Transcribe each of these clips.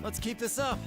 Let's keep this up.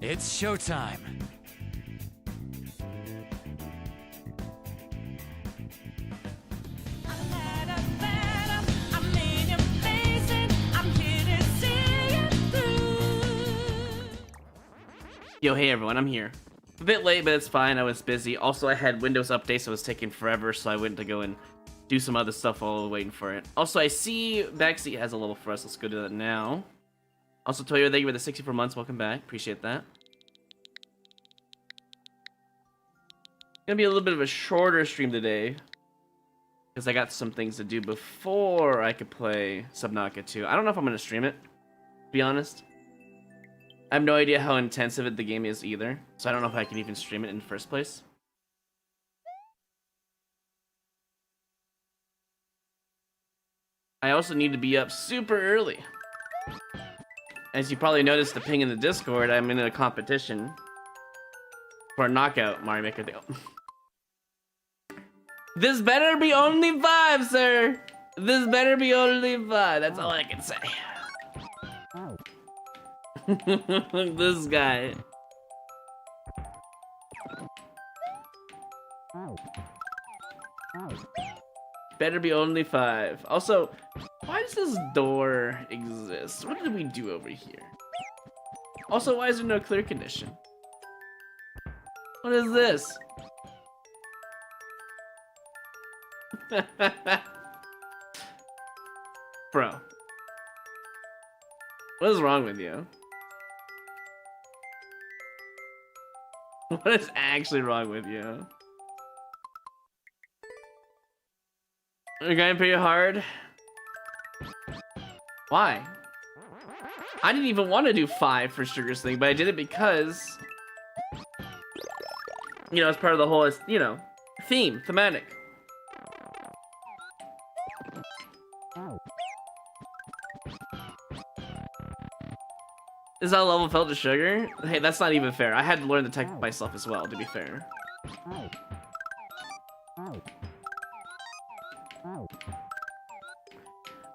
It's showtime. Yo, hey everyone, I'm here. A bit late, but it's fine. I was busy. Also, I had Windows updates, so it was taking forever, so I went to go and do some other stuff while waiting for it. Also, I see Backseat has a level for us. Let's go do that now. Also, Toyo, thank you for the 64 months. Welcome back. Appreciate that. Gonna be a little bit of a shorter stream today, because I got some things to do before I could play Subnautica 2. I don't know if I'm gonna stream it, to be honest. I have no idea how intensive the game is either, so I don't know if I can even stream it in the first place. I also need to be up super early. As you probably noticed the ping in the Discord, I'm in a competition for a knockout Mario Maker thing. This better be only 5, sir! This better be only 5, that's all I can say. This guy. Better be only 5. Also, why does this door exist? What did we do over here? Also, why is there no clear condition? What is this? Bro. What is wrong with you? What is actually wrong with you? You're going pretty hard? Why? I didn't even want to do 5 for Sugar's thing, but I did it because, you know, it's part of the whole, you know, thematic. Is that level felt to Sugar? Hey, that's not even fair. I had to learn the tech myself as well, to be fair.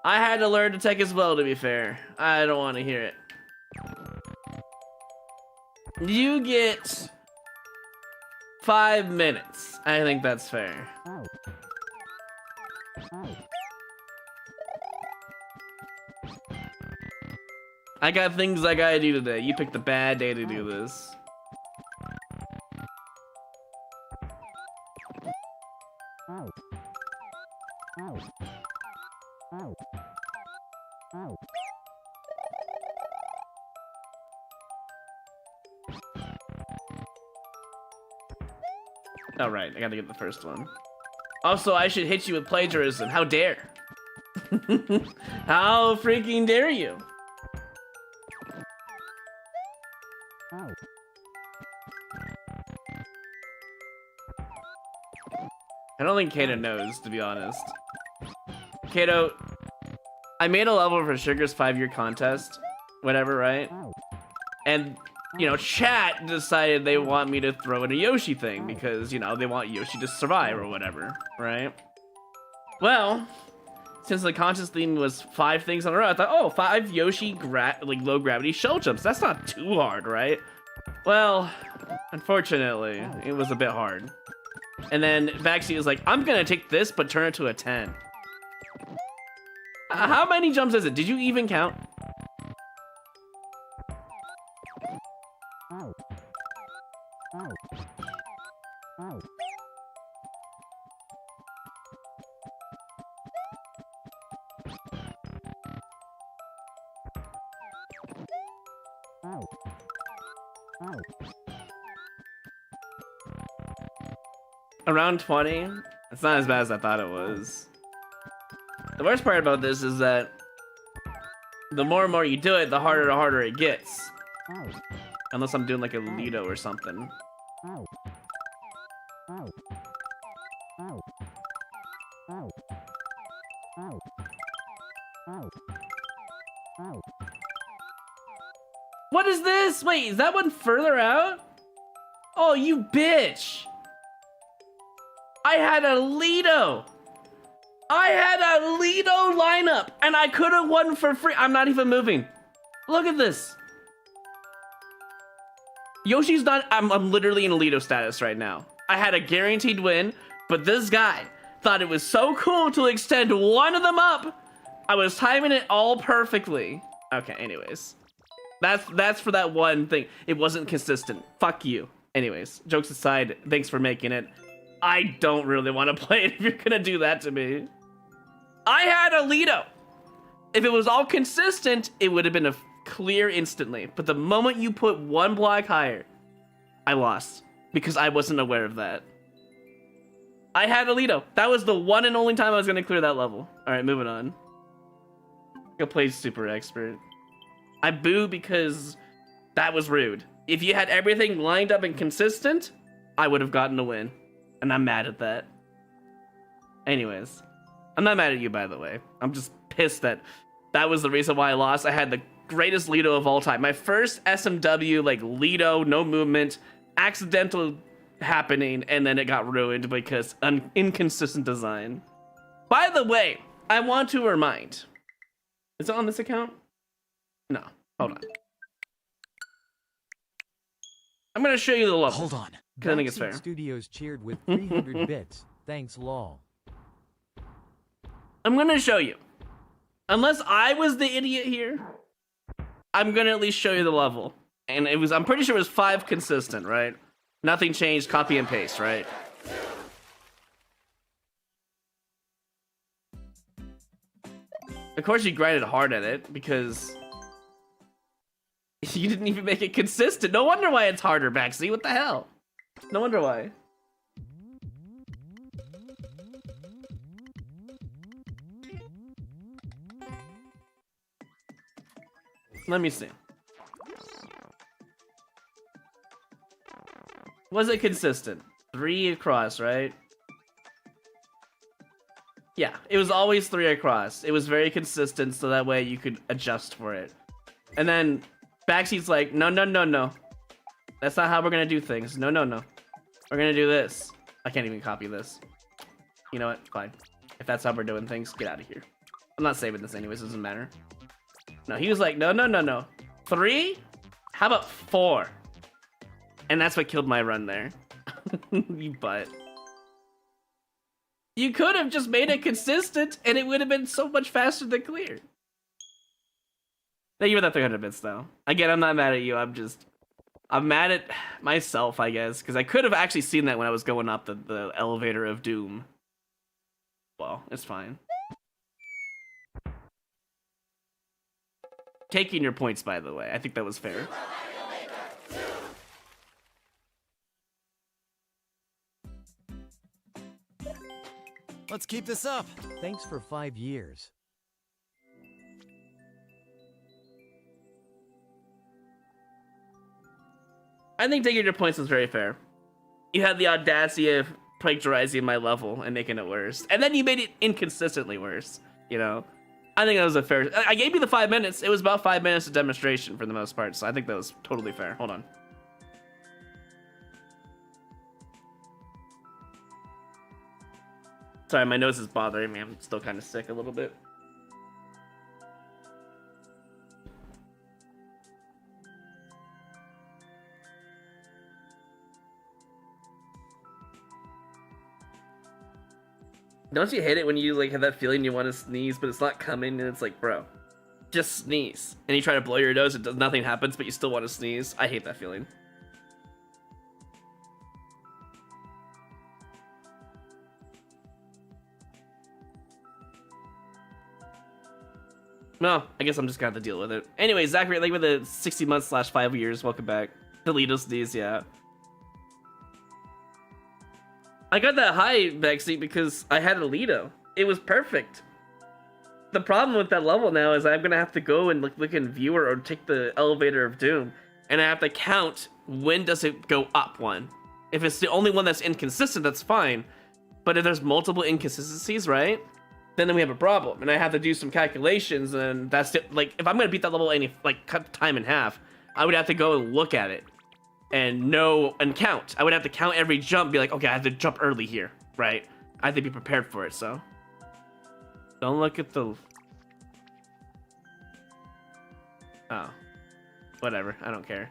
I had to learn the tech as well, to be fair. I don't want to hear it. You get 5 minutes. I think that's fair. I got things I gotta do today. You picked the bad day to do this. Oh, right. I gotta get the first one. Also, I should hit you with plagiarism. How dare? How freaking dare you? I don't think Kato knows, to be honest. Kato, I made a level for Sugar's 5-year contest, whatever, right? And, you know, chat decided they want me to throw in a Yoshi thing because, you know, they want Yoshi to survive or whatever, right? Well, since the contest theme was 5 things in a row, I thought, oh, 5 Yoshi low gravity shell jumps. That's not too hard, right? Well, unfortunately, it was a bit hard. And then Backseat was like, I'm gonna take this, but turn it to a 10. How many jumps is it? Did you even count? Around 20? It's not as bad as I thought it was. The worst part about this is that the more and more you do it, the harder it gets. Unless I'm doing like a Lido or something. What is this? Wait, is that one further out? Oh, you bitch! I had a Lido! I had a Lido lineup, and I could have won for free. I'm not even moving. Look at this. Yoshi's not. I'm literally in Lido status right now. I had a guaranteed win, but this guy thought it was so cool to extend one of them up. I was timing it all perfectly. Okay, anyways. That's for that one thing. It wasn't consistent. Fuck you. Anyways, jokes aside, thanks for making it. I don't really want to play it if you're gonna do that to me. I had a Lido. If it was all consistent, it would have been a clear instantly. But the moment you put one block higher, I lost because I wasn't aware of that. I had a Lido. That was the one and only time I was gonna clear that level. All right, moving on. Go play Super Expert. I boo because that was rude. If you had everything lined up and consistent, I would have gotten a win. And I'm mad at that. Anyways, I'm not mad at you, by the way. I'm just pissed that that was the reason why I lost. I had the greatest Lido of all time. My first SMW, like Lido, no movement, accidental happening, and then it got ruined because inconsistent design. By the way, I want to remind. Is it on this account? No. Hold on. I'm gonna show you the level. Hold on. Because I think it's fair. Studios cheered with 300 bits. Thanks, lol. I'm gonna show you. Unless I was the idiot here, I'm gonna at least show you the level. And it was, I'm pretty sure it was 5 consistent, right? Nothing changed, copy and paste, right? Of course you grinded hard at it, because you didn't even make it consistent. No wonder why it's harder, Baxi. What the hell? No wonder why. Let me see. Was it consistent? 3 across, right? Yeah, it was always 3 across. It was very consistent, so that way you could adjust for it. And then Backseat's like, no, no, no, no. That's not how we're gonna do things. No, no, no. We're gonna do this. I can't even copy this. You know what? Fine. If that's how we're doing things, get out of here. I'm not saving this anyways, it doesn't matter. No, he was like, no, no, no, no. 3? How about 4? And that's what killed my run there. You butt. You could have just made it consistent and it would have been so much faster than clear. Thank you for that 300 bits though. Again, I'm not mad at you, I'm mad at myself, I guess, because I could have actually seen that when I was going up the elevator of doom. Well, it's fine. Taking your points, by the way. I think that was fair. Let's keep this up. Thanks for 5 years. I think taking your points was very fair. You had the audacity of plagiarizing my level and making it worse. And then you made it inconsistently worse, you know? I think that was a fair... I gave you the 5 minutes. It was about 5 minutes of demonstration for the most part, so I think that was totally fair. Hold on. Sorry, my nose is bothering me. I'm still kind of sick a little bit. Don't you hate it when you like have that feeling you want to sneeze, but it's not coming, and it's like, bro, just sneeze. And you try to blow your nose, and nothing happens, but you still want to sneeze. I hate that feeling. Well, I guess I'm just gonna have to deal with it. Anyway, Zachary, like with the 60 months / 5 years, welcome back. Delitos these, yeah. I got that high, Vexy, because I had Alito. It was perfect. The problem with that level now is I'm gonna have to go and look in viewer or take the elevator of doom, and I have to count when does it go up one. If it's the only one that's inconsistent, that's fine. But if there's multiple inconsistencies, right? Then we have a problem, and I have to do some calculations, and that's like if I'm gonna beat that level cut time in half, I would have to go and look at it and know and count. I would have to count every jump, be like, okay, I have to jump early here, right? I have to be prepared for it. So don't look at the whatever. I don't care.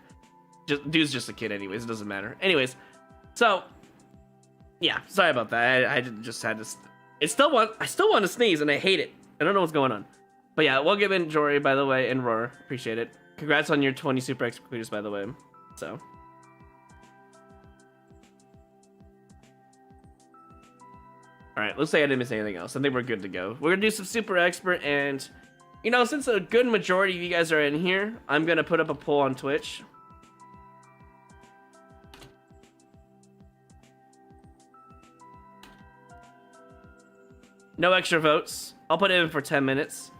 Dude's just a kid, anyways. It doesn't matter. Anyways, so yeah, sorry about that. I just had to. I still want to sneeze, and I hate it. I don't know what's going on. But yeah, we'll give in Jory, by the way, and Roar. Appreciate it. Congrats on your 20 Super X completers, by the way. So. Alright, looks like I didn't miss anything else. I think we're good to go. We're gonna do some Super Expert, and, you know, since a good majority of you guys are in here, I'm gonna put up a poll on Twitch. No extra votes. I'll put it in for 10 minutes.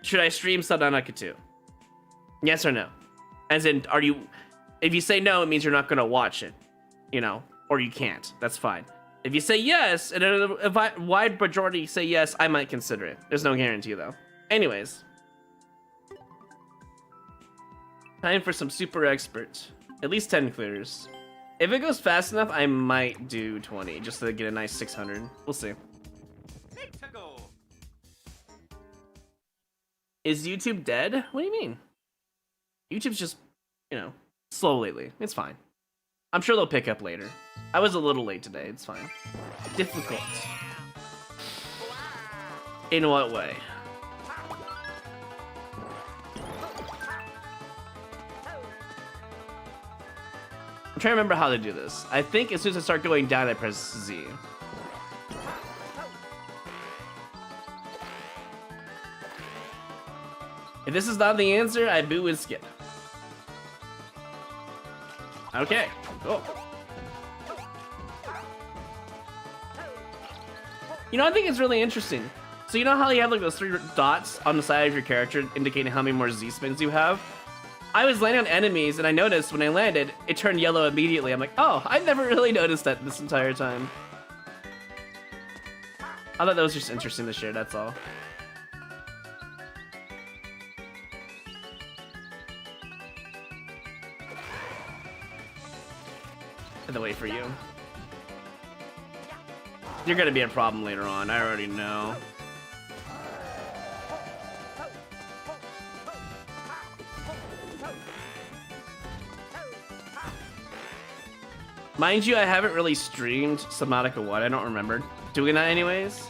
Should I stream Subnautica 2? Yes or no? As in, are you... If you say no, it means you're not going to watch it. You know? Or you can't. That's fine. If you say yes, and if a wide majority say yes, I might consider it. There's no guarantee, though. Anyways. Time for some Super Expert. At least 10 clears. If it goes fast enough, I might do 20, just to get a nice 600. We'll see. Is YouTube dead? What do you mean? YouTube's just, you know, slow lately. It's fine. I'm sure they'll pick up later. I was a little late today. It's fine. Difficult. In what way? I'm trying to remember how to do this. I think as soon as I start going down, I press Z. If this is not the answer, I boo and skip. Okay, cool. You know, I think it's really interesting. So you know how you have like those 3 dots on the side of your character indicating how many more Z spins you have? I was landing on enemies and I noticed when I landed, it turned yellow immediately. I'm like, oh, I never really noticed that this entire time. I thought that was just interesting to share, that's all. The way for you. You're gonna be a problem later on, I already know. Mind you, I haven't really streamed Subnautica 1, I don't remember doing that anyways.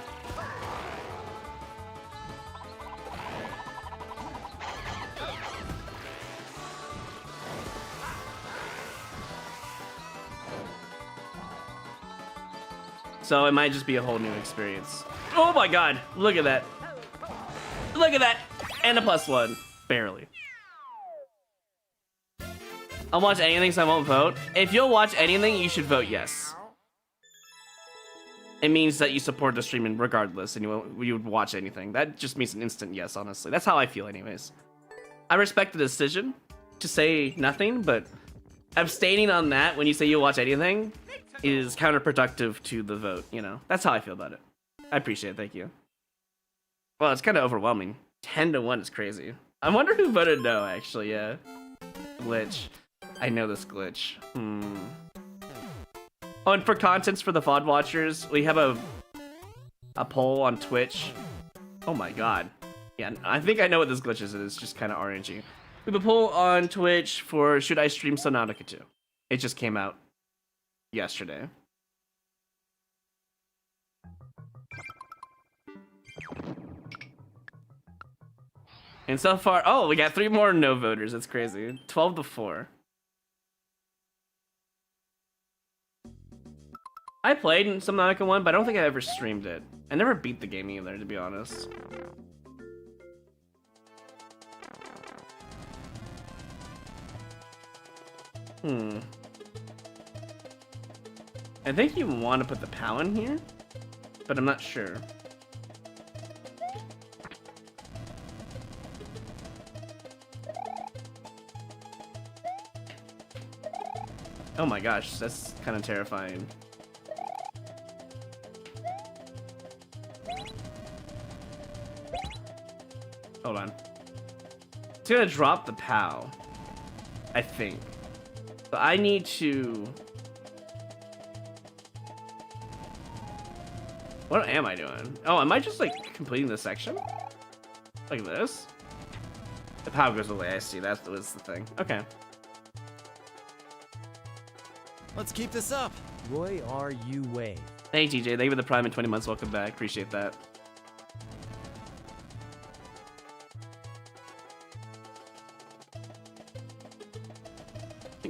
So it might just be a whole new experience. Oh my god, look at that. Look at that, and a +1, barely. I'll watch anything so I won't vote. If you'll watch anything, you should vote yes. It means that you support the streaming regardless, and you would watch anything. That just means an instant yes, honestly. That's how I feel anyways. I respect the decision to say nothing, but abstaining on that when you say you'll watch anything is counterproductive to the vote, you know? That's how I feel about it. I appreciate it, thank you. Well, it's kind of overwhelming. 10-1 is crazy. I wonder who voted no, actually, yeah. Glitch. I know this glitch. Oh, and for contents for the VOD watchers, we have a poll on Twitch. Oh my god. Yeah, I think I know what this glitch is. It's just kind of RNG. We have a poll on Twitch for should I stream Subnautica 2? It just came out yesterday. And so far, oh, we got 3 more no voters. That's crazy. 12-4. I played in Subnautica 1, but I don't think I ever streamed it. I never beat the game either, to be honest. I think you want to put the POW in here, but I'm not sure. Oh my gosh, that's kind of terrifying. Hold on. It's gonna drop the POW, I think. But I need to... What am I doing? Oh, am I just like completing this section? Like this? The POW goes away, I see, that was the thing. Okay. Let's keep this up. Roy R. U. Wave. Hey TJ, thank you for the Prime in 20 months, welcome back, appreciate that.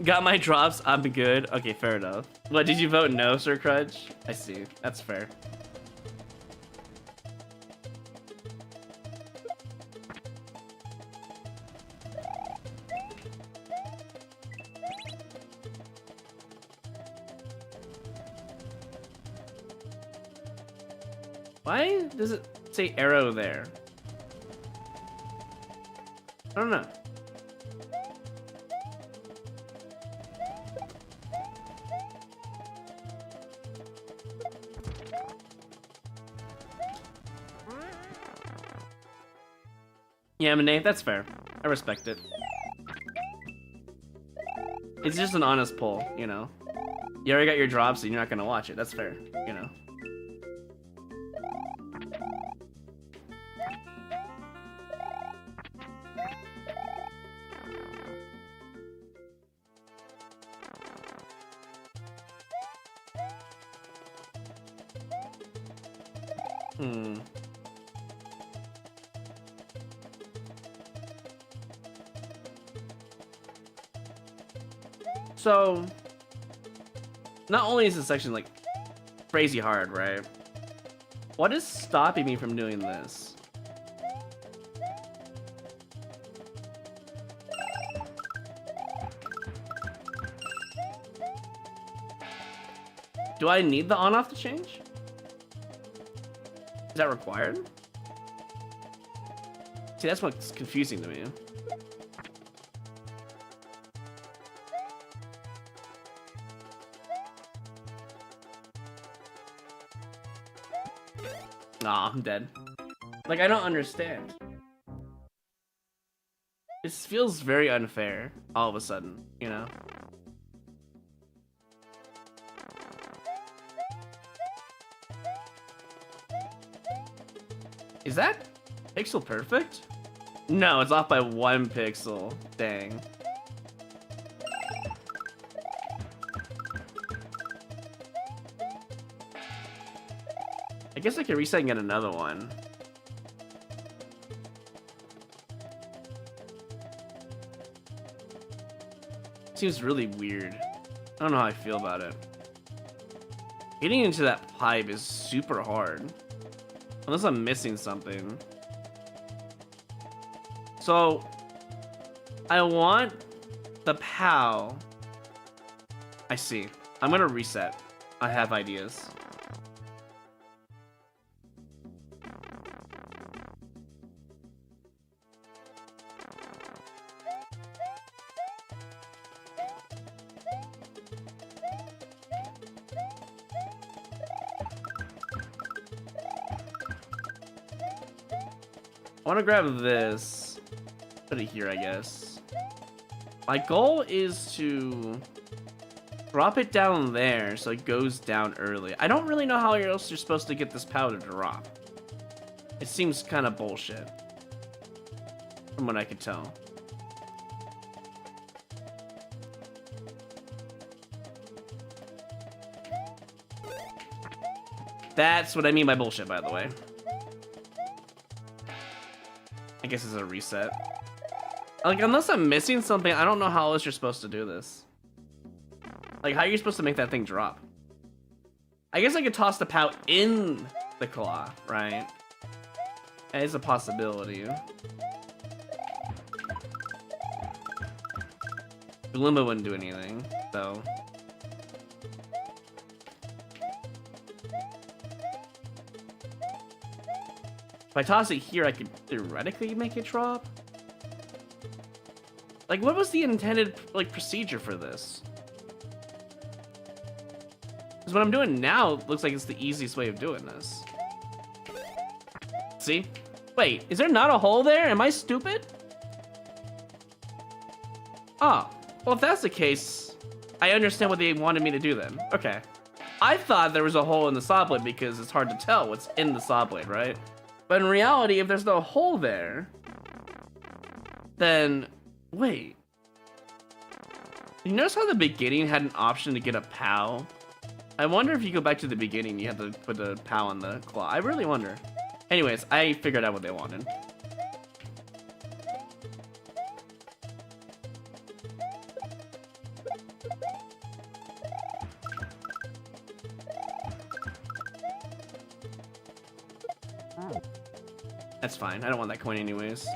Got my drops, I'm good. Okay, fair enough. What, did you vote no, Sir Crudge? I see, that's fair. Why does it say arrow there? I don't know. Yeah, Monet, that's fair. I respect it. It's just an honest poll, you know. You already got your drops, and you're not gonna watch it. That's fair, you know. So, not only is this section like crazy hard, right? What is stopping me from doing this? Do I need the on-off to change? Is that required? See, that's what's confusing to me. Nah, I'm dead. Like, I don't understand. This feels very unfair, all of a sudden, you know? Is that pixel perfect? No, it's off by 1 pixel. Dang. I guess I can reset and get another one. Seems really weird. I don't know how I feel about it. Getting into that pipe is super hard. Unless I'm missing something. So, I want the POW. I see. I'm gonna reset. I have ideas. I want to grab this, put it here, I guess. My goal is to drop it down there so it goes down early. I don't really know how else you're supposed to get this POW to drop. It seems kind of bullshit, from what I could tell. That's what I mean by bullshit, by the way. I guess it's a reset. Like, unless I'm missing something, I don't know how else you're supposed to do this. Like, how are you supposed to make that thing drop? I guess I could toss the POW in the claw, right? That is a possibility. Goomba wouldn't do anything, so. If I toss it here, I could theoretically make it drop. Like, what was the intended, like, procedure for this? Because what I'm doing now looks like it's the easiest way of doing this. See? Wait, is there not a hole there? Am I stupid? Oh, well, if that's the case, I understand what they wanted me to do then. Okay. I thought there was a hole in the saw blade because it's hard to tell what's in the saw blade, right? But in reality, if there's no hole there, then wait. You notice how the beginning had an option to get a POW? I wonder if you go back to the beginning, you have to put a POW on the claw. I really wonder. Anyways, I figured out what they wanted. That's fine. I don't want that coin anyways.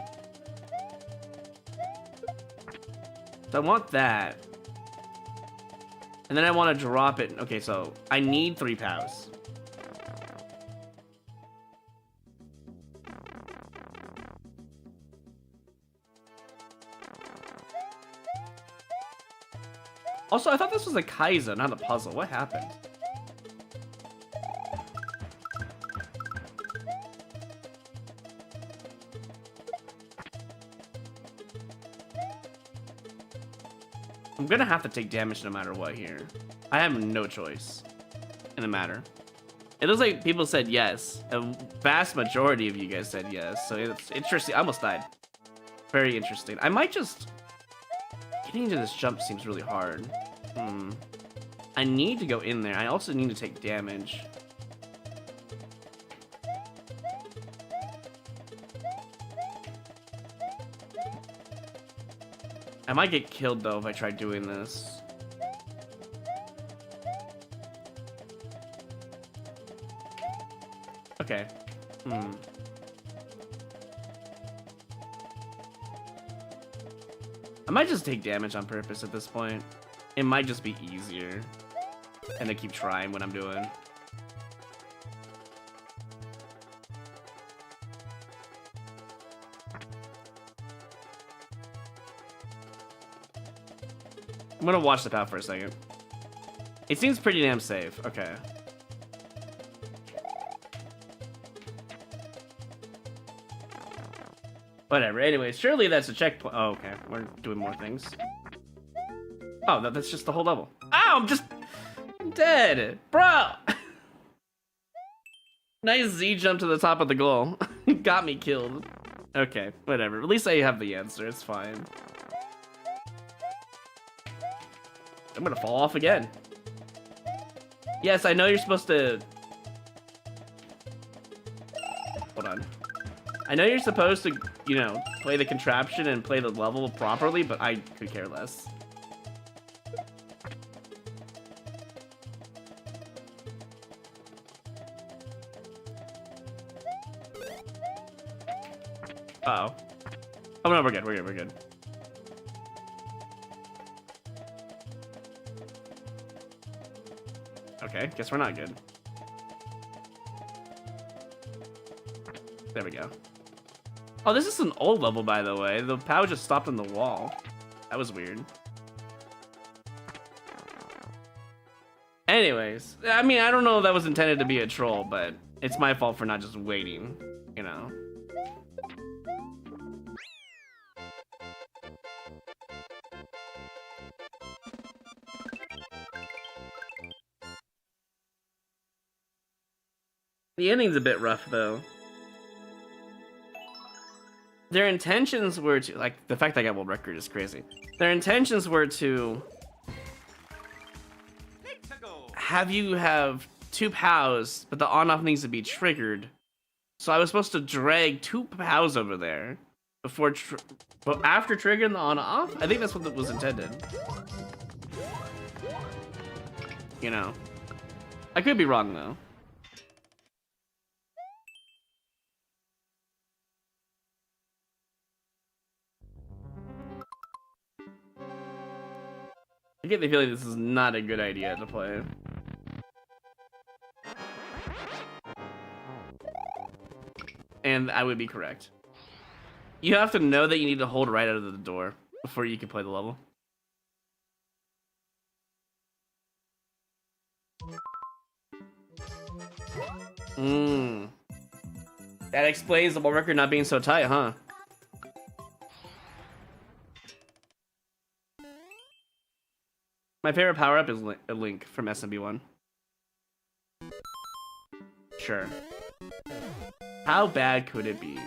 So I want that. And then I want to drop it. Okay, so I need 3 POWs. Also, I thought this was a Kaiza, not a puzzle. What happened? I'm gonna have to take damage no matter what here. I have no choice in the matter. It looks like people said yes. A vast majority of you guys said yes. So it's interesting. I almost died. Very interesting. I might just... Getting into this jump seems really hard. I need to go in there. I also need to take damage. I might get killed though if I try doing this. Okay. I might just take damage on purpose at this point. It might just be easier. And to keep trying what I'm doing. I'm gonna watch the path for a second. It seems pretty damn safe. Okay. Whatever. Anyways, surely that's a checkpoint. Oh, okay. We're doing more things. Oh, that's just the whole level. Ow, I'm dead. Bro! Nice Z jump to the top of the goal. Got me killed. Okay, whatever. At least I have the answer. It's fine. I'm gonna fall off again. Yes, I know you're supposed to... Hold on. I know you're supposed to, you know, play the contraption and play the level properly, but I could care less. Uh-oh. Oh, no, we're good, we're good. Okay, guess we're not good. There we go. Oh, this is an old level, by the way. The POW just stopped on the wall. That was weird. Anyways, I mean, I don't know if that was intended to be a troll, but it's my fault for not just waiting, you know? The ending's a bit rough, though. Their intentions were to, like, the fact that I got world record is crazy. Their intentions were to have you have 2 POWs, but the on-off needs to be triggered. So I was supposed to drag 2 POWs over there before, but after triggering the on-off. I think that's what was intended. You know, I could be wrong though. I get the feeling this is not a good idea to play. And I would be correct. You have to know that you need to hold right out of the door before you can play the level. That explains the world record not being so tight, huh? My favorite power-up is a Link from SMB1. Sure. How bad could it be?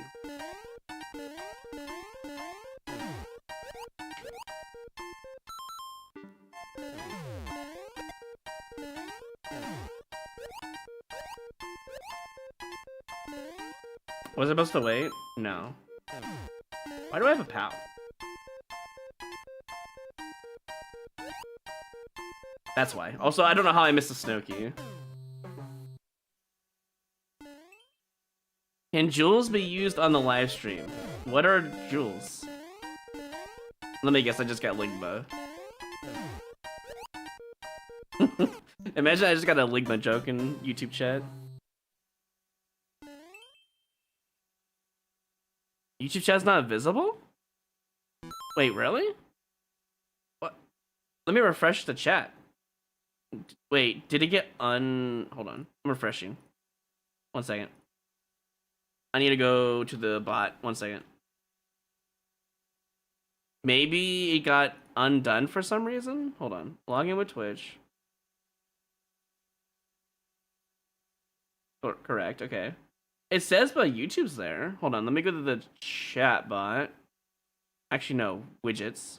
Was I supposed to wait? No. Why do I have a POW? That's why. Also, I don't know how I missed a Snowkey. Can jewels be used on the live stream? What are jewels? Let me guess, I just got Ligma. Imagine I just got a Ligma joke in YouTube chat. YouTube chat's not visible? Wait, really? What? Let me refresh the chat. Wait, did it get hold on. I'm refreshing. 1 second. I need to go to the bot. 1 second. Maybe it got undone for some reason? Hold on. Log in with Twitch. Correct, okay. It says but YouTube's there. Hold on, let me go to the chat bot. Actually, no. Widgets.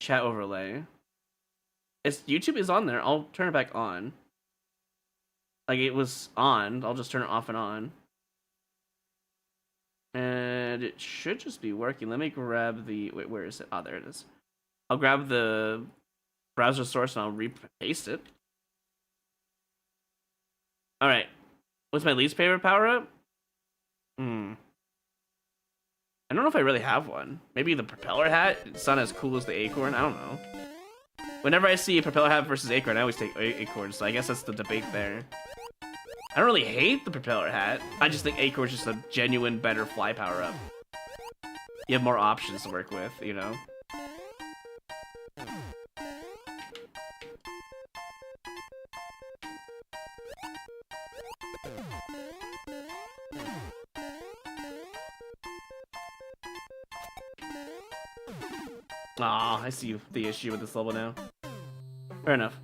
Chat overlay. YouTube is on there. I'll turn it back on. Like, it was on. I'll just turn it off and on. And it should just be working. Let me grab the... Wait, where is it? Oh, there it is. I'll grab the browser source and I'll repaste it. Alright. What's my least favorite power-up? I don't know if I really have one. Maybe the propeller hat? It's not as cool as the acorn. I don't know. Whenever I see a propeller hat versus acorn, I always take acorn, so I guess that's the debate there. I don't really hate the propeller hat. I just think acorn's just a genuine better fly power-up. You have more options to work with, you know? Aw, I see the issue with this level now. Fair enough.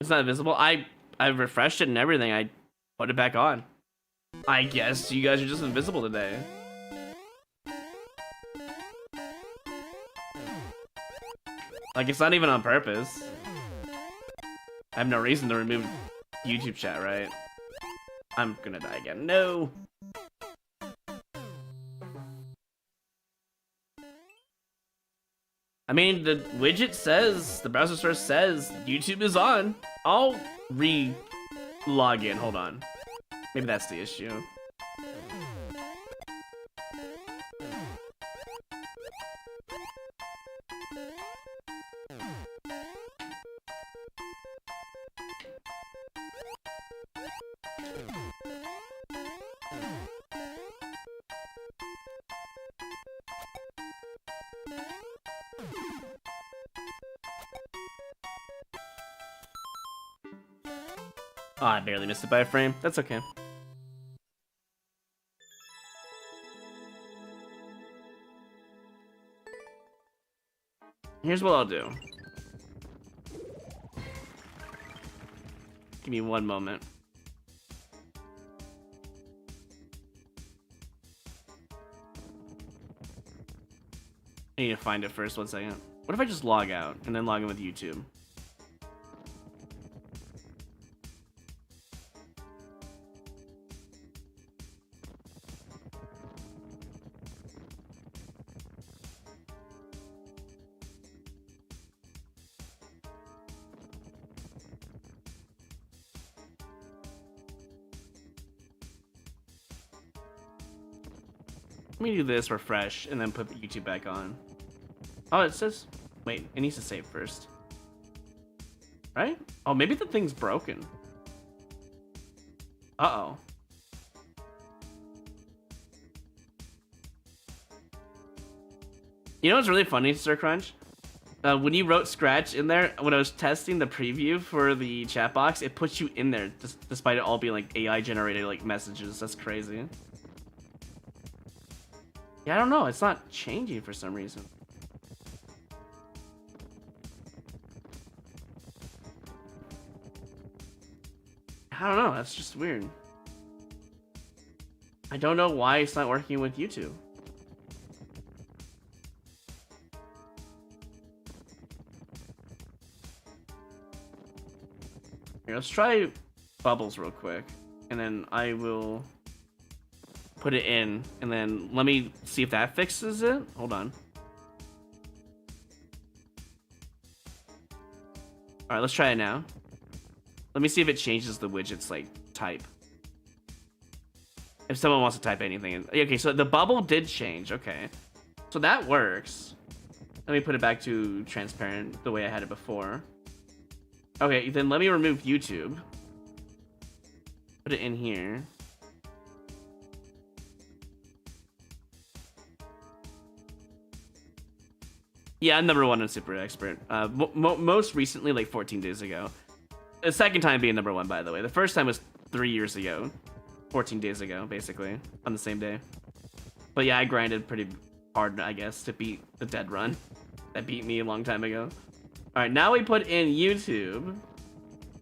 It's not visible. I refreshed it and everything. I put it back on. I guess you guys are just invisible today. Like, it's not even on purpose. I have no reason to remove YouTube chat, right? I'm gonna die again. No! I mean, the widget says, the browser source says, YouTube is on. I'll log in. Hold on. Maybe that's the issue. Oh, I barely missed it by a frame. That's okay. Here's what I'll do. Give me one moment. I need to find it first. 1 second. What if I just log out and then log in with YouTube? Let me do this, refresh, and then put YouTube back on. Oh, it says Wait, it needs to save first. Right? Oh, maybe the thing's broken. Uh-oh. You know what's really funny, Sir Crunch? When you wrote Scratch in there, when I was testing the preview for the chat box, it puts you in there, despite it all being like AI generated like messages. That's crazy. Yeah, I don't know. It's not changing for some reason. I don't know. That's just weird. I don't know why it's not working with YouTube. Here, let's try bubbles real quick, and then I will put it in, and then let me see if that fixes it. Hold on. All right, let's try it now. Let me see if it changes the widget's like type. If someone wants to type anything in. Okay, so the bubble did change. Okay, so that works. Let me put it back to transparent the way I had it before. Okay, then let me remove YouTube. Put it in here. Yeah, I'm number 1 on Super Expert. Most recently, like 14 days ago. The second time being number 1, by the way. The first time was 3 years ago. 14 days ago, basically. On the same day. But yeah, I grinded pretty hard, I guess, to beat the dead run. That beat me a long time ago. Alright, now we put in YouTube.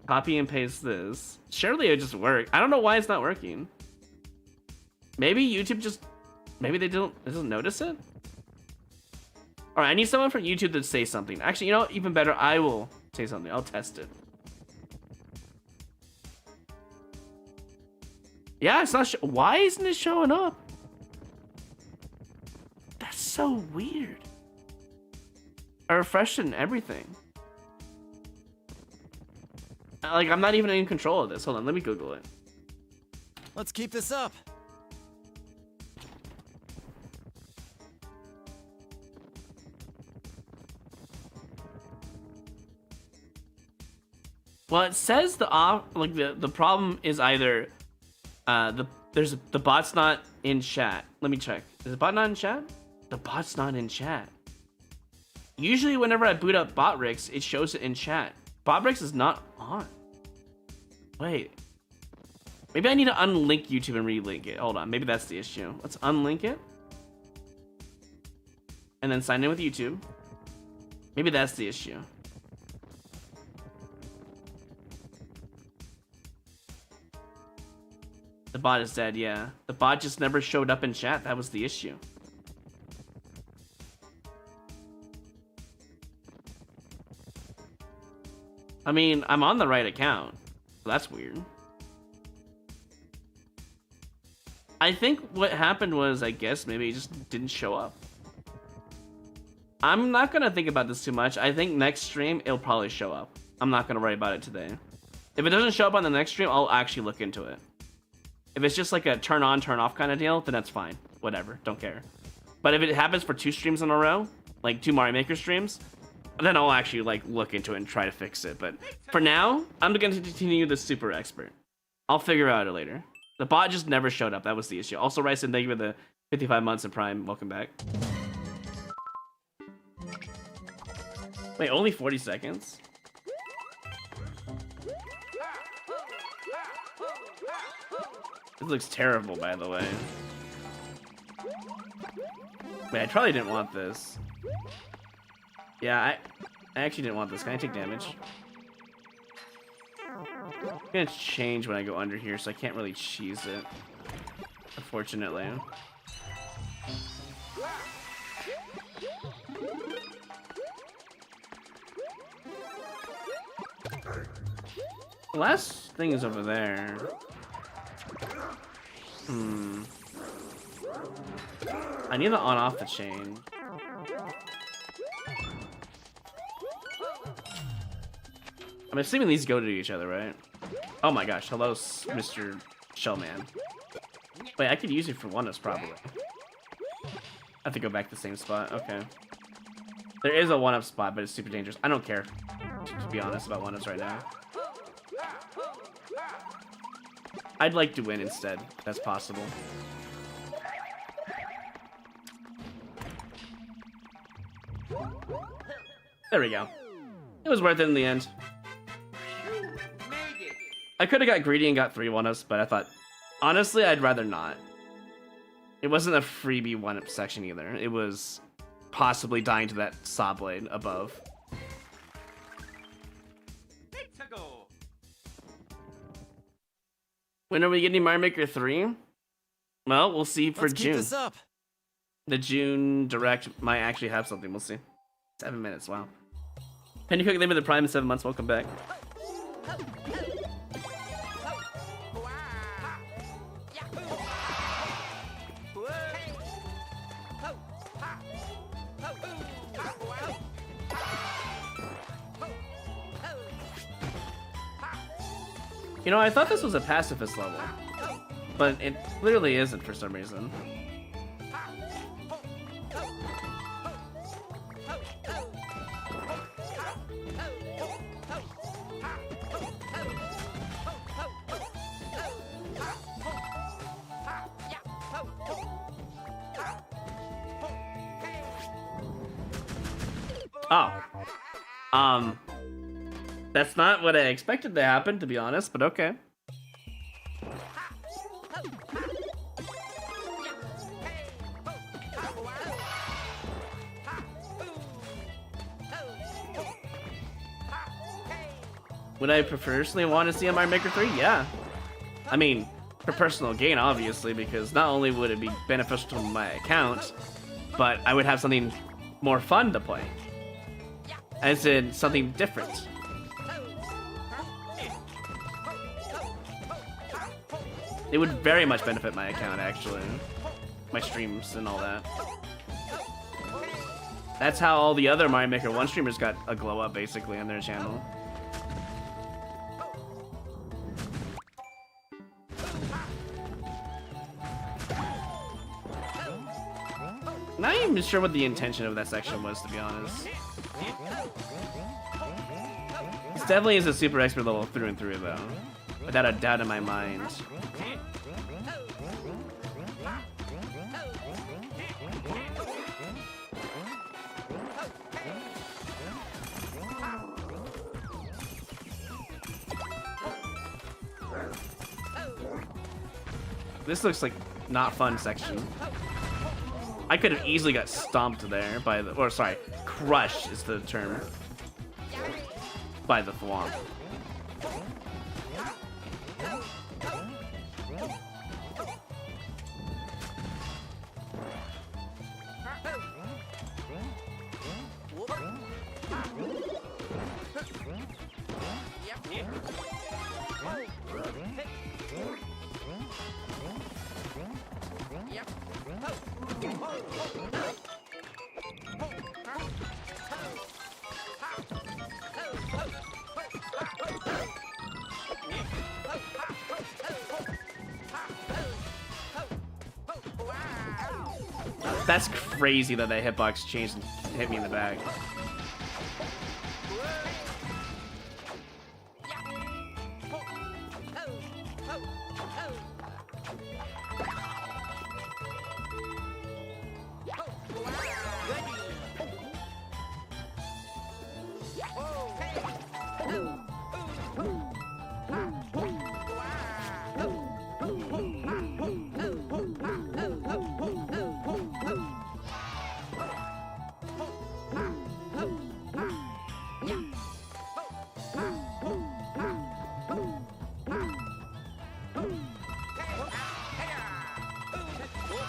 Copy and paste this. Surely it just worked. I don't know why it's not working. Maybe YouTube just... Maybe they doesn't notice it? Alright, I need someone from YouTube to say something. Actually, you know, even better, I will say something. I'll test it. Yeah, it's not... Why isn't it showing up? That's so weird. I refreshed it and everything. Like, I'm not even in control of this. Hold on, let me Google it. Let's keep this up. Well, it says the problem is either the bot's not in chat. Let me check. Is the bot not in chat? The bot's not in chat. Usually whenever I boot up Botrix, it shows it in chat. Botrix is not on. Wait. Maybe I need to unlink YouTube and relink it. Hold on, maybe that's the issue. Let's unlink it. And then sign in with YouTube. Maybe that's the issue. The bot is dead, yeah. The bot just never showed up in chat. That was the issue. I mean, I'm on the right account. So that's weird. I think what happened was, I guess, maybe it just didn't show up. I'm not gonna think about this too much. I think next stream, it'll probably show up. I'm not gonna worry about it today. If it doesn't show up on the next stream, I'll actually look into it. If it's just like a turn on, turn off kind of deal, then that's fine. Whatever, don't care. But if it happens for 2 streams in a row, like 2 Mario Maker streams, then I'll actually like look into it and try to fix it. But for now, I'm going to continue the Super Expert. I'll figure out it later. The bot just never showed up. That was the issue. Also, Ryson, thank you for the 55 months in Prime. Welcome back. Wait, only 40 seconds? This looks terrible, by the way. Wait, I probably didn't want this. Yeah, I actually didn't want this. Can I take damage? It's gonna change when I go under here, so I can't really cheese it. Unfortunately. The last thing is over there. I need to on off the chain. I'm assuming these go to each other, right? Oh my gosh, hello, Mr. Shellman. Wait, I could use it for one-ups probably. I have to go back to the same spot, okay. There is a 1-up spot, but it's super dangerous. I don't care, to be honest, about 1-ups right now. I'd like to win instead, if that's possible. There we go. It was worth it in the end. I could have got greedy and got 3 1-ups, but I thought, honestly, I'd rather not. It wasn't a freebie 1-up section either. It was possibly dying to that saw blade above. When are we getting Mario Maker 3? Well, we'll see for Let's keep June. this up. The June Direct might actually have something. We'll see. 7 minutes, wow. Penny Cook, live in the Prime in 7 months. Welcome back. You know, I thought this was a pacifist level, but it clearly isn't for some reason. Oh. That's not what I expected to happen, to be honest, but okay. Would I personally want to see a Mario Maker 3? Yeah. I mean, for personal gain, obviously, because not only would it be beneficial to my account, but I would have something more fun to play. As in, something different. It would very much benefit my account, actually. My streams and all that. That's how all the other Mario Maker 1 streamers got a glow up, basically, on their channel. Not even sure what the intention of that section was, to be honest. This definitely is a super expert level through and through, though. Without a doubt in my mind. This looks like not fun section. I could have easily got stomped there by the, or sorry, crushed is the term, by the Thwomp. That's crazy that that hitbox changed and hit me in the back.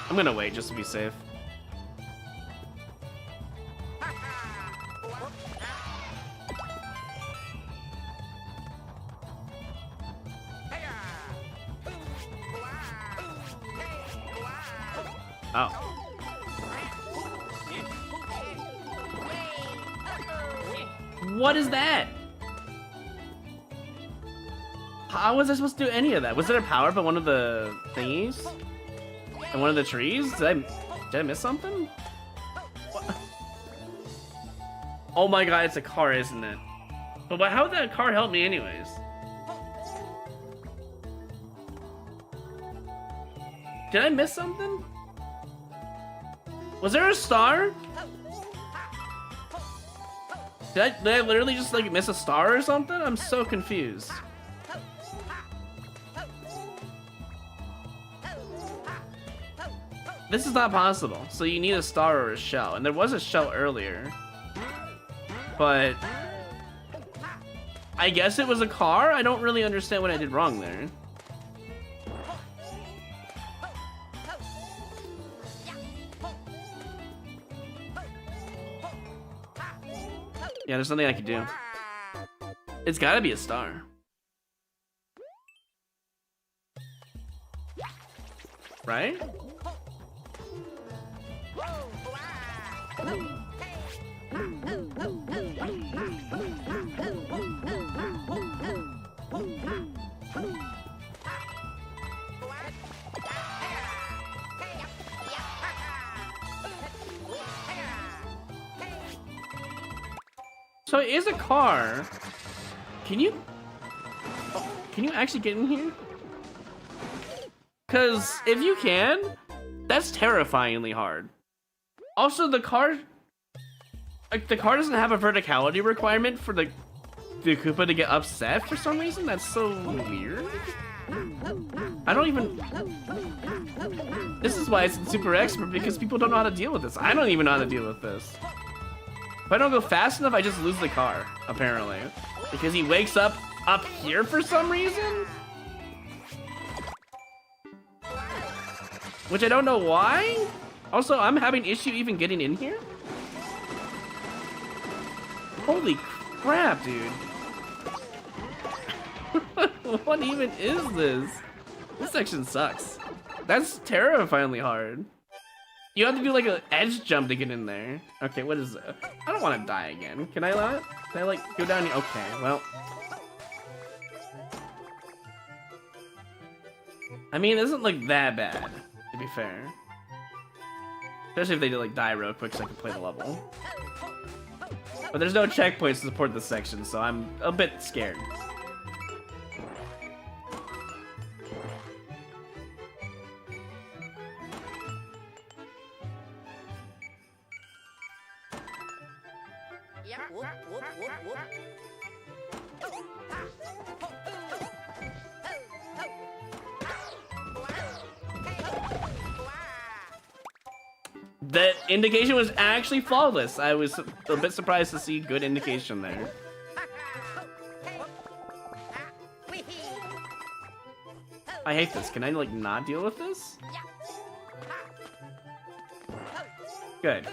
I'm gonna wait just to be safe. Oh. What is that? How was I supposed to do any of that? Was there a power by one of the thingies? And one of the trees? Did I miss something? What? Oh my god, it's a car, isn't it? But how would that car help me anyways? Did I miss something? Was there a star? Did I literally just like miss a star or something? I'm so confused. This is not possible. So you need a star or a shell. And there was a shell earlier. But I guess it was a car? I don't really understand what I did wrong there. Yeah, there's nothing I can do. It's gotta be a star. Right? So it is a car. Can you actually get in here? Cause if you can, that's terrifyingly hard. Also, the car doesn't have a verticality requirement for the Koopa to get upset for some reason. That's so weird. I don't even. This is why it's super expert, because people don't know how to deal with this. I don't even know how to deal with this. If I don't go fast enough, I just lose the car, apparently. Because he wakes up here for some reason? Which I don't know why? Also, I'm having issue even getting in here? Holy crap, dude. What even is this? This section sucks. That's terrifyingly hard. You have to do like an edge jump to get in there. Okay, what is it? I don't want to die again. Can I not? Can I like go down here? Okay, well. I mean, it doesn't look that bad, to be fair. Especially if they do like die real quick so I can play the level. But there's no checkpoints to support this section, so I'm a bit scared. The indication was actually flawless. I was a bit surprised to see good indication there. I hate this. Can I like not deal with this? Good.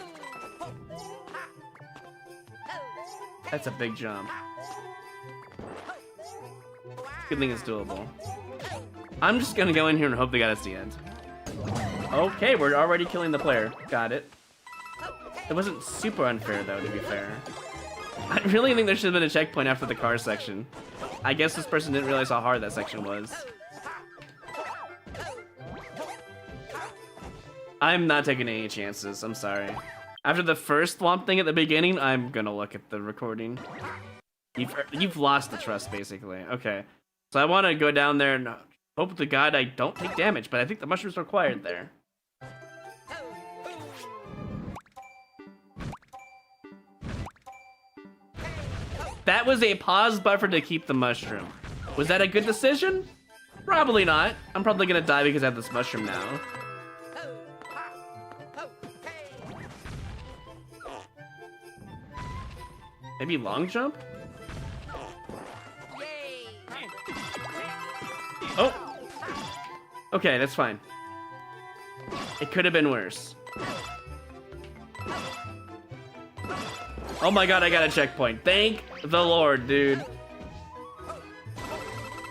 That's a big jump. Good thing it's doable. I'm just gonna go in here and hope they got us the end. Okay, we're already killing the player. Got it. It wasn't super unfair though, to be fair. I really think there should have been a checkpoint after the car section. I guess this person didn't realize how hard that section was. I'm not taking any chances, I'm sorry. After the first Thwomp thing at the beginning, I'm gonna look at the recording. You've lost the trust, basically. Okay. So I want to go down there and hope to God I don't take damage, but I think the mushroom's required there. That was a pause buffer to keep the mushroom. Was that a good decision? Probably not. I'm probably gonna die because I have this mushroom now. Maybe long jump? Oh! Okay, that's fine. It could have been worse. Oh my god, I got a checkpoint. Thank the Lord, dude.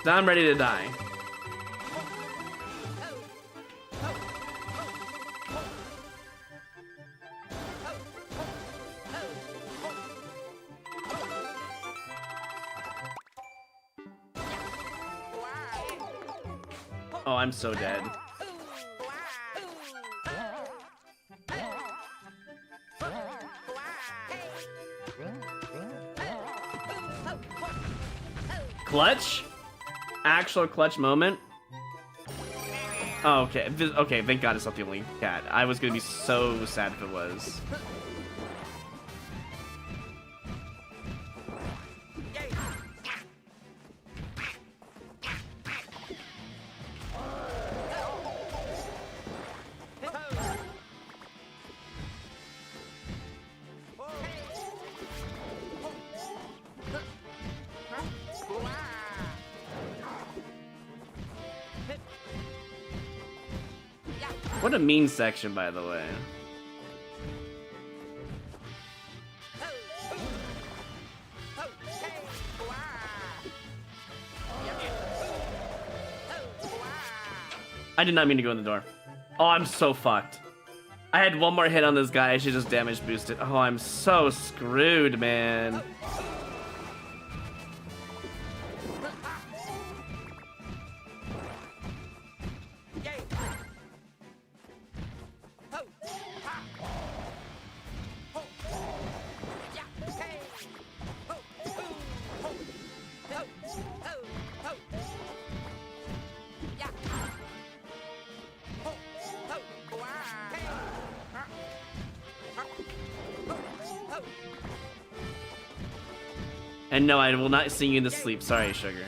Now I'm ready to die. Oh, I'm so dead. Clutch? Actual clutch moment? Oh, okay. Okay, thank God it's not the only cat. I was gonna be so sad if it was. What a mean section, by the way. I did not mean to go in the door. Oh, I'm so fucked. I had one more hit on this guy. I should just damage boost it. Oh, I'm so screwed, man. And no, I will not sing you to sleep. Sorry, sugar.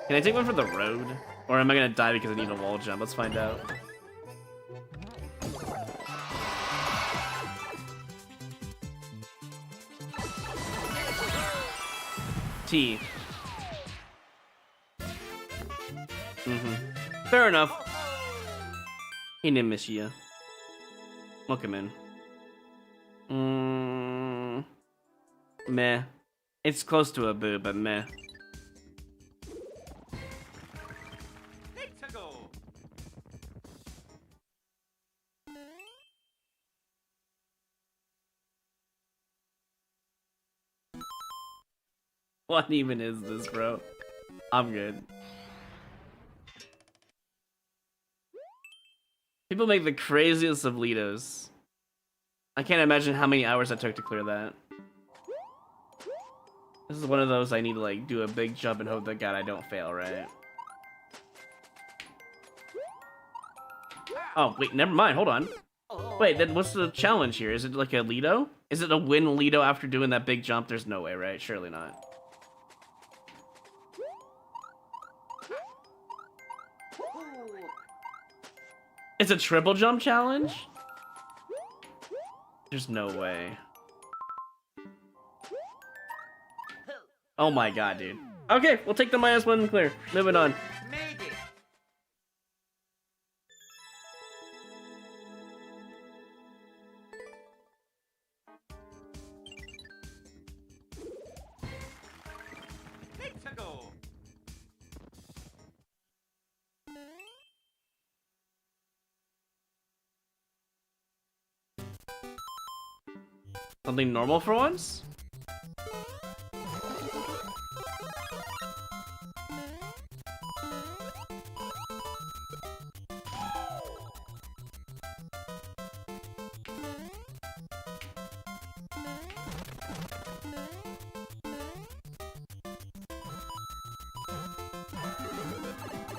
Can I take one for the road? Or am I gonna die because I need a wall jump? Let's find out. T. Fair enough. He didn't miss you. Welcome in. Meh. It's close to a boo, but meh. What even is this, bro? I'm good. People make the craziest of Lidos. I can't imagine how many hours I took to clear that. This is one of those I need to like do a big jump and hope that God I don't fail, right? Oh, wait, never mind, hold on. Wait, then what's the challenge here? Is it like a Lido? Is it a win Lido after doing that big jump? There's no way, right? Surely not. It's a triple jump challenge? There's no way. Oh my God, dude. Okay, we'll take the -1 and clear. Moving on. Something normal for once?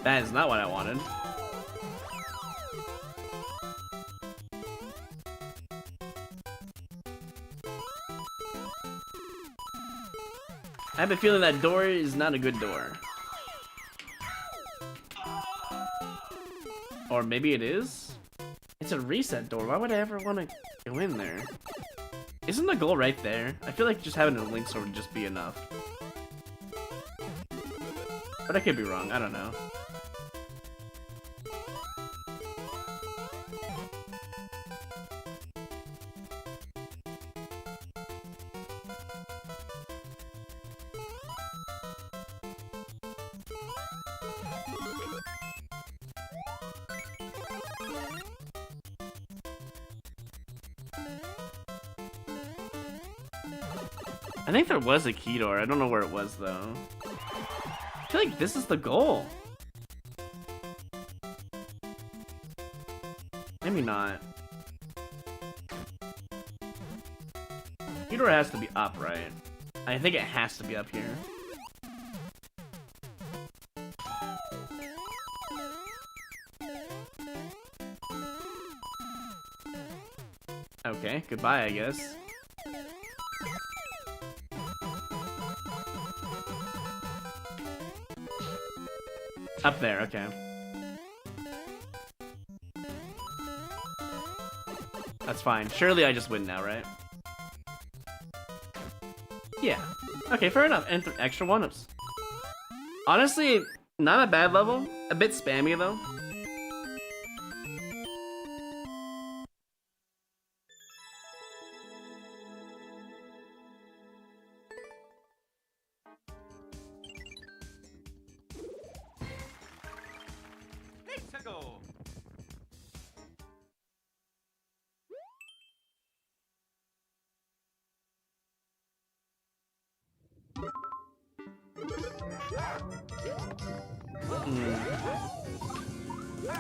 That is not what I wanted. I have a feeling that door is not a good door. Or maybe it is? It's a reset door. Why would I ever want to go in there? Isn't the goal right there? I feel like just having a link sword would just be enough. But I could be wrong. I don't know. I think there was a key door. I don't know where it was though. I feel like this is the goal. Maybe not. Theodore has to be up, right? I think it has to be up here. Okay, goodbye, I guess. Up there, okay. That's fine. Surely I just win now, right? Yeah. Okay, fair enough. And extra one-ups. Honestly, not a bad level. A bit spammy, though.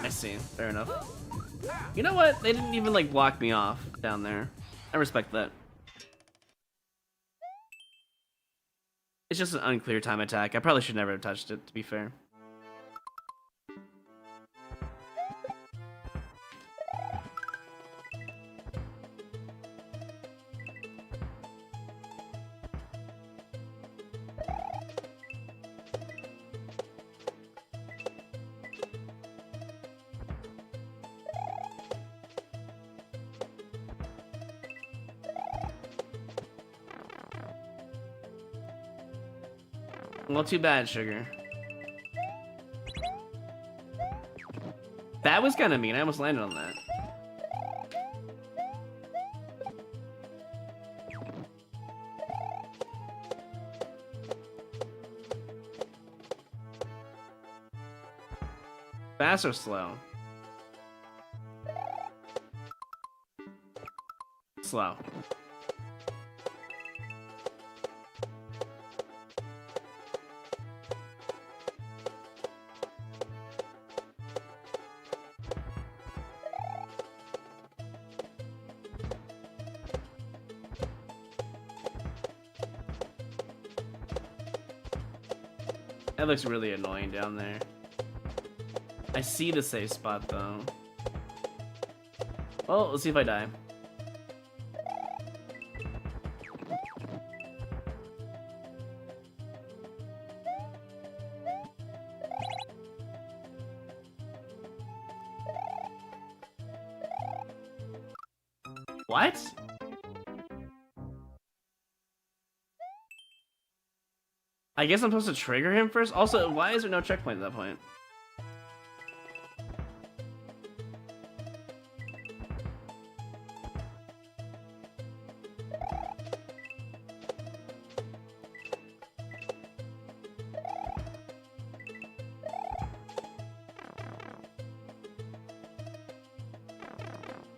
I see. Fair enough. You know what? They didn't even like block me off down there. I respect that. It's just an unclear time attack. I probably should never have touched it, to be fair. Well, too bad, Sugar. That was kind of mean. I almost landed on that. Fast or slow? Slow. That looks really annoying down there. I see the safe spot though. Well, let's see if I die. What? I guess I'm supposed to trigger him first? Also, why is there no checkpoint at that point?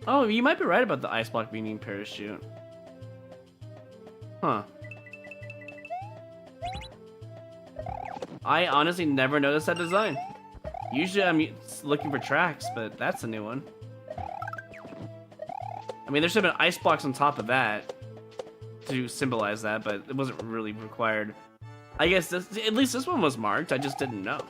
Oh, you might be right about the ice block being parachute. Huh. I honestly never noticed that design. Usually I'm looking for tracks, but that's a new one. I mean, there should have been ice blocks on top of that to symbolize that, but it wasn't really required. I guess this, at least this one was marked, I just didn't know.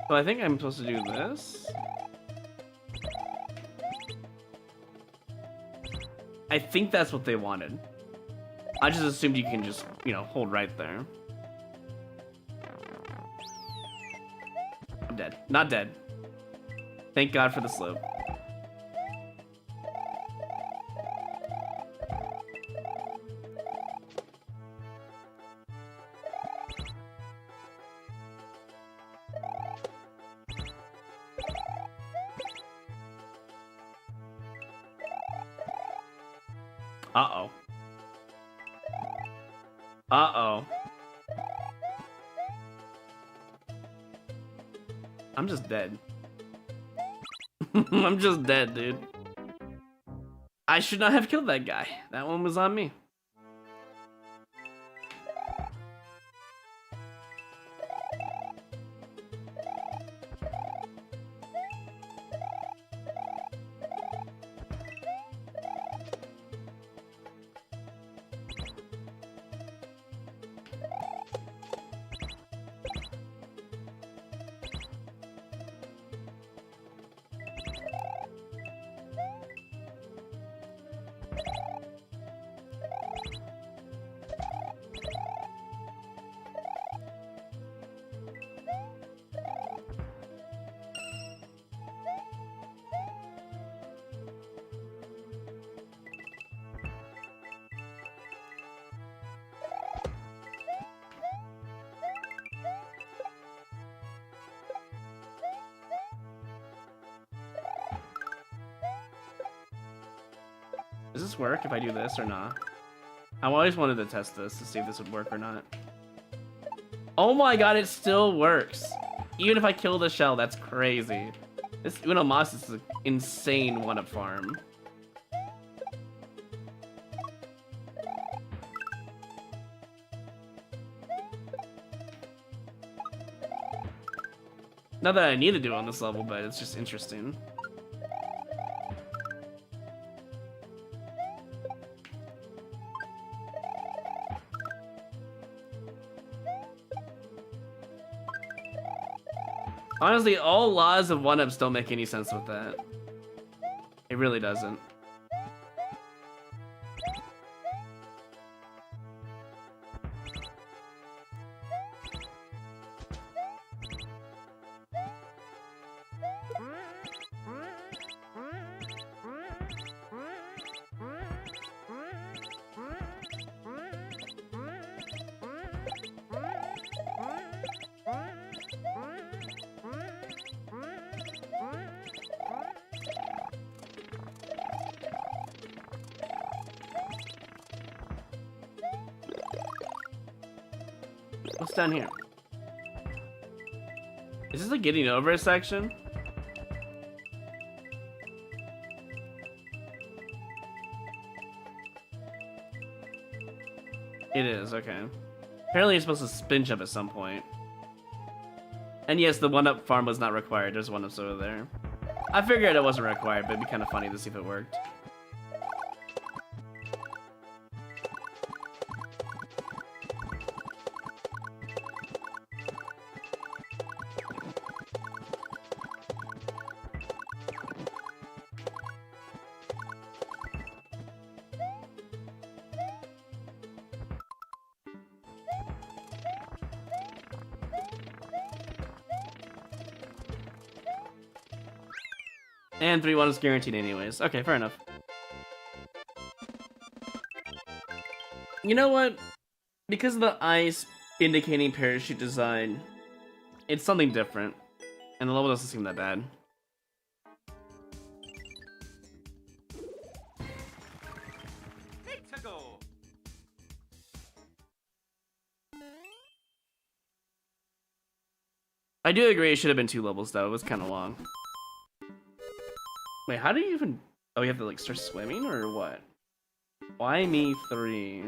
So I think I'm supposed to do this. I think that's what they wanted. I just assumed you can just, you know, hold right there. I'm dead. Not dead. Thank God for the slope. Uh-oh. Uh-oh. I'm just dead. I'm just dead, dude. I should not have killed that guy. That one was on me. Does this work if I do this or not? I always wanted to test this to see if this would work or not. Oh my god, it still works. Even if I kill the shell, that's crazy. This Uno Mas is an insane one-up farm. Not that I need to do it on this level, but it's just interesting. Honestly, all laws of one-ups don't make any sense with that. It really doesn't. What's down here? Is this a getting over section? It is, okay. Apparently you're supposed to spin jump at some point. And yes, the one-up farm was not required. There's one-ups over there. I figured it wasn't required, but it'd be kind of funny to see if it worked. And 3-1 is guaranteed anyways. Okay, fair enough. You know what? Because of the ice indicating parachute design, it's something different. And the level doesn't seem that bad. I do agree it should have been 2 levels though, it was kind of long. Wait, how do you even... Oh, you have to like start swimming or what? Why me 3?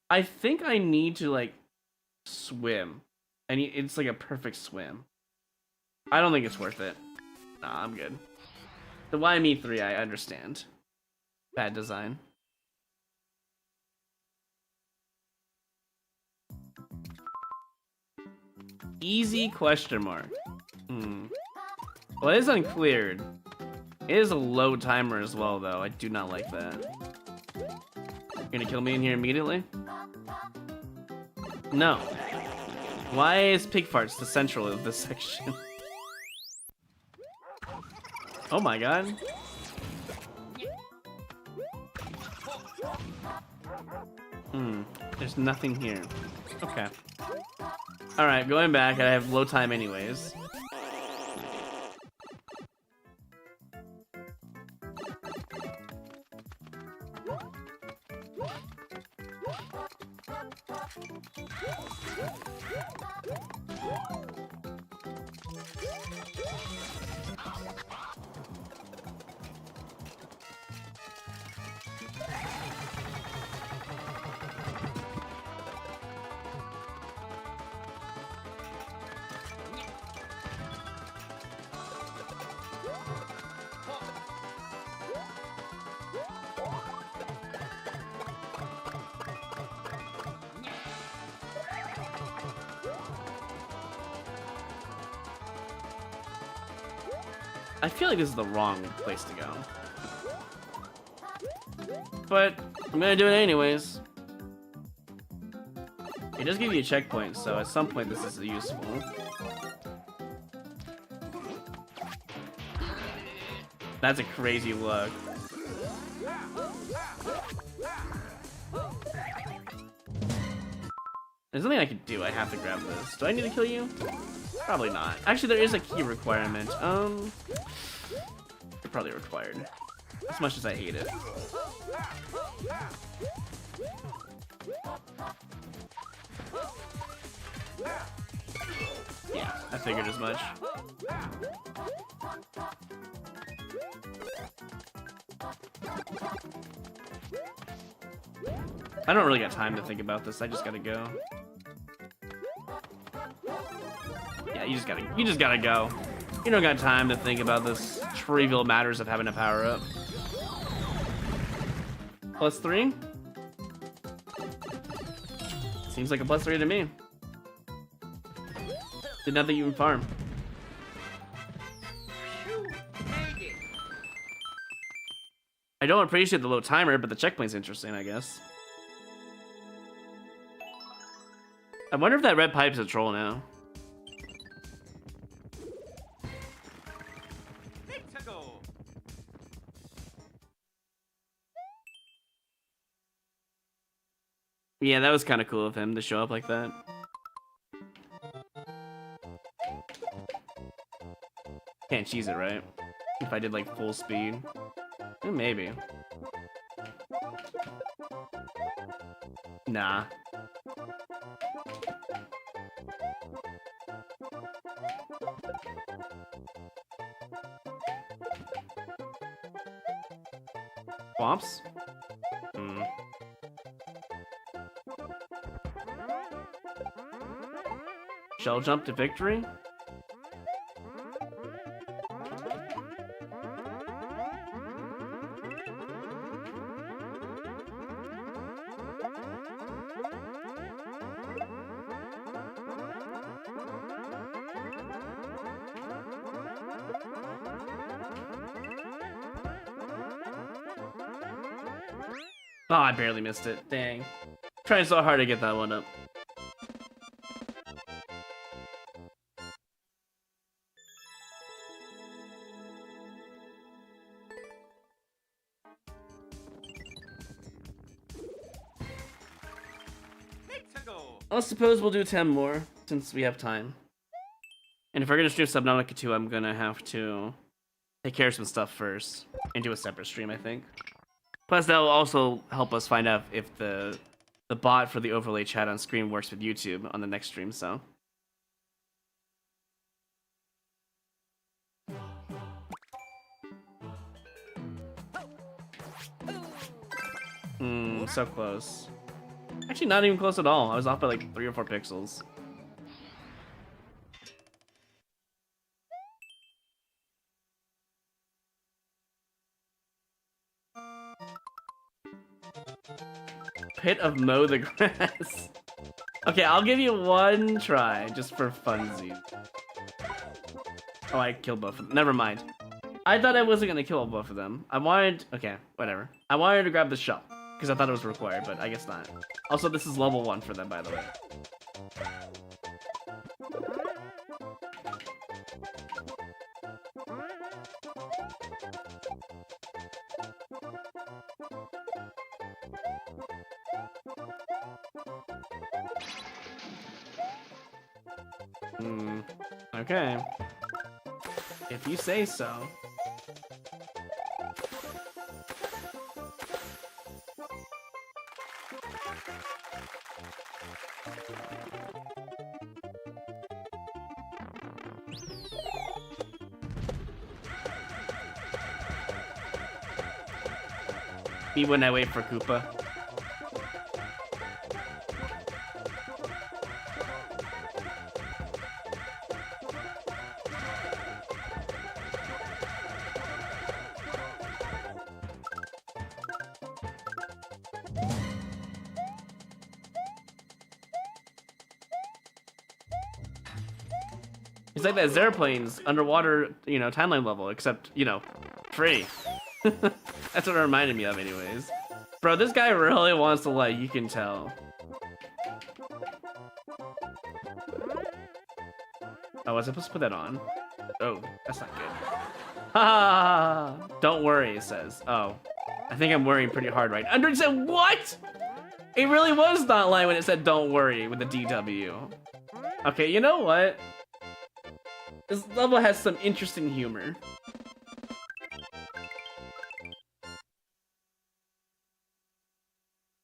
I think I need to like swim. And it's like a perfect swim. I don't think it's worth it. Nah, I'm good. The why me 3, I understand. Bad design. Easy question mark. Well, it is uncleared. It is a low timer as well, though. I do not like that. You're gonna kill me in here immediately? No. Why is pig farts the central of this section? Oh my god. There's nothing here. Okay. Alright, going back. I have low time anyways. I feel like this is the wrong place to go. But I'm gonna do it anyways. It does give you a checkpoint, so at some point this is useful. That's a crazy look. There's nothing I can do. I have to grab this. Do I need to kill you? Probably not. Actually, there is a key requirement. You're probably required. As much as I hate it. Yeah, I figured as much. I don't really got time to think about this. I just gotta go. Yeah, you just gotta go. You don't got time to think about this trivial matters of having a power up. +3? Seems like a +3 to me. Did nothing even farm. I don't appreciate the low timer, but the checkpoint's interesting, I guess. I wonder if that red pipe's a troll now. Yeah, that was kind of cool of him to show up like that. Can't cheese it, right? If I did like full speed. Maybe. Nah. Swamps? Hmm. Shell jump to victory? Oh, I barely missed it. Dang. Trying so hard to get that one up. I suppose we'll do 10 more, since we have time. And if we're gonna stream Subnautica 2, I'm gonna have to take care of some stuff first, and do a separate stream, I think. Plus, that'll also help us find out if the bot for the overlay chat on screen works with YouTube on the next stream, so. So close. Actually, not even close at all. I was off by like 3 or 4 pixels. Pit of mow the grass. Okay, I'll give you one try, just for funsies. Oh, I killed both of them. Never mind. I thought I wasn't gonna kill both of them. I wanted... Okay, whatever. I wanted to grab the shell, because I thought it was required, but I guess not. Also, this is level 1 for them, by the way. Okay. If you say so. Me when I wait for Koopa. It's like that Zeraplane's underwater, you know, timeline level, except, you know, free. That's what it reminded me of anyways. Bro, this guy really wants to light, you can tell. Oh, was I supposed to put that on? Oh, that's not good. Ha! Don't worry, it says. Oh, I think I'm worrying pretty hard right now. Under said what? It really was not lying when it said don't worry with the DW. Okay, you know what? This level has some interesting humor.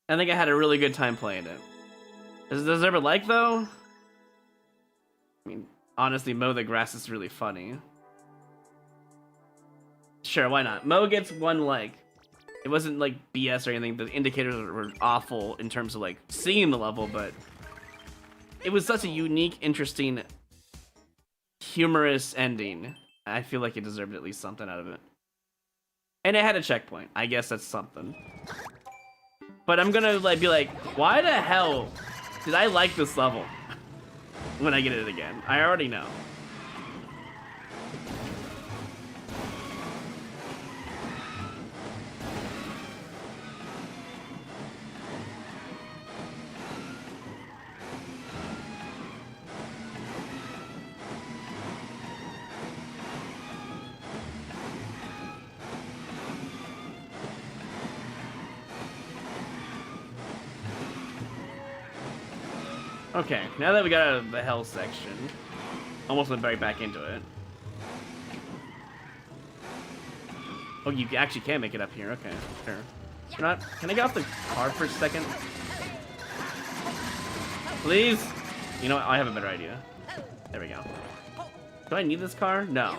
I think I had a really good time playing it. Does it ever like though? I mean, honestly, Mow the Grass is really funny. Sure, why not? Mow gets 1 like. It wasn't like BS or anything. The indicators were awful in terms of like seeing the level, but it was such a unique, interesting, humorous ending. I feel like it deserved at least something out of it. And it had a checkpoint. I guess that's something. But I'm gonna like be like, why the hell did I like this level when I get it again? I already know. Okay, now that we got out of the hell section, almost went right back into it. Oh, you actually can make it up here. Okay, sure. Can I get off the car for a second? Please? You know what? I have a better idea. There we go. Do I need this car? No.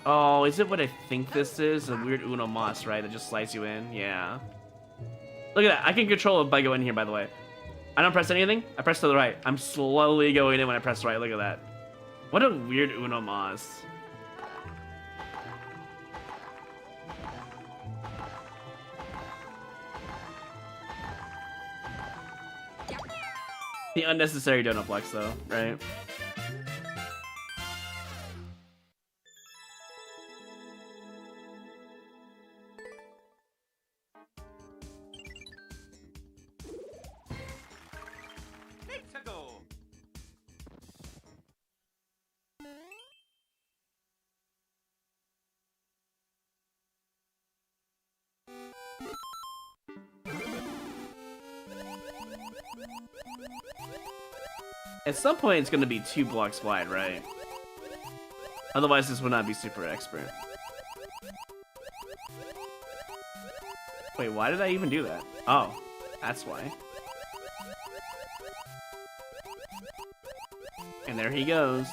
Oh, is it what I think this is? A weird Uno Mas, right? That just slides you in? Yeah. Look at that. I can control it by going here, by the way. I don't press anything. I press to the right. I'm slowly going in when I press right. Look at that. What a weird Uno Mas. The unnecessary donut flex, though, right? At some point, it's going to be 2 blocks wide, right? Otherwise, this would not be super expert. Wait, why did I even do that? Oh, that's why. And there he goes.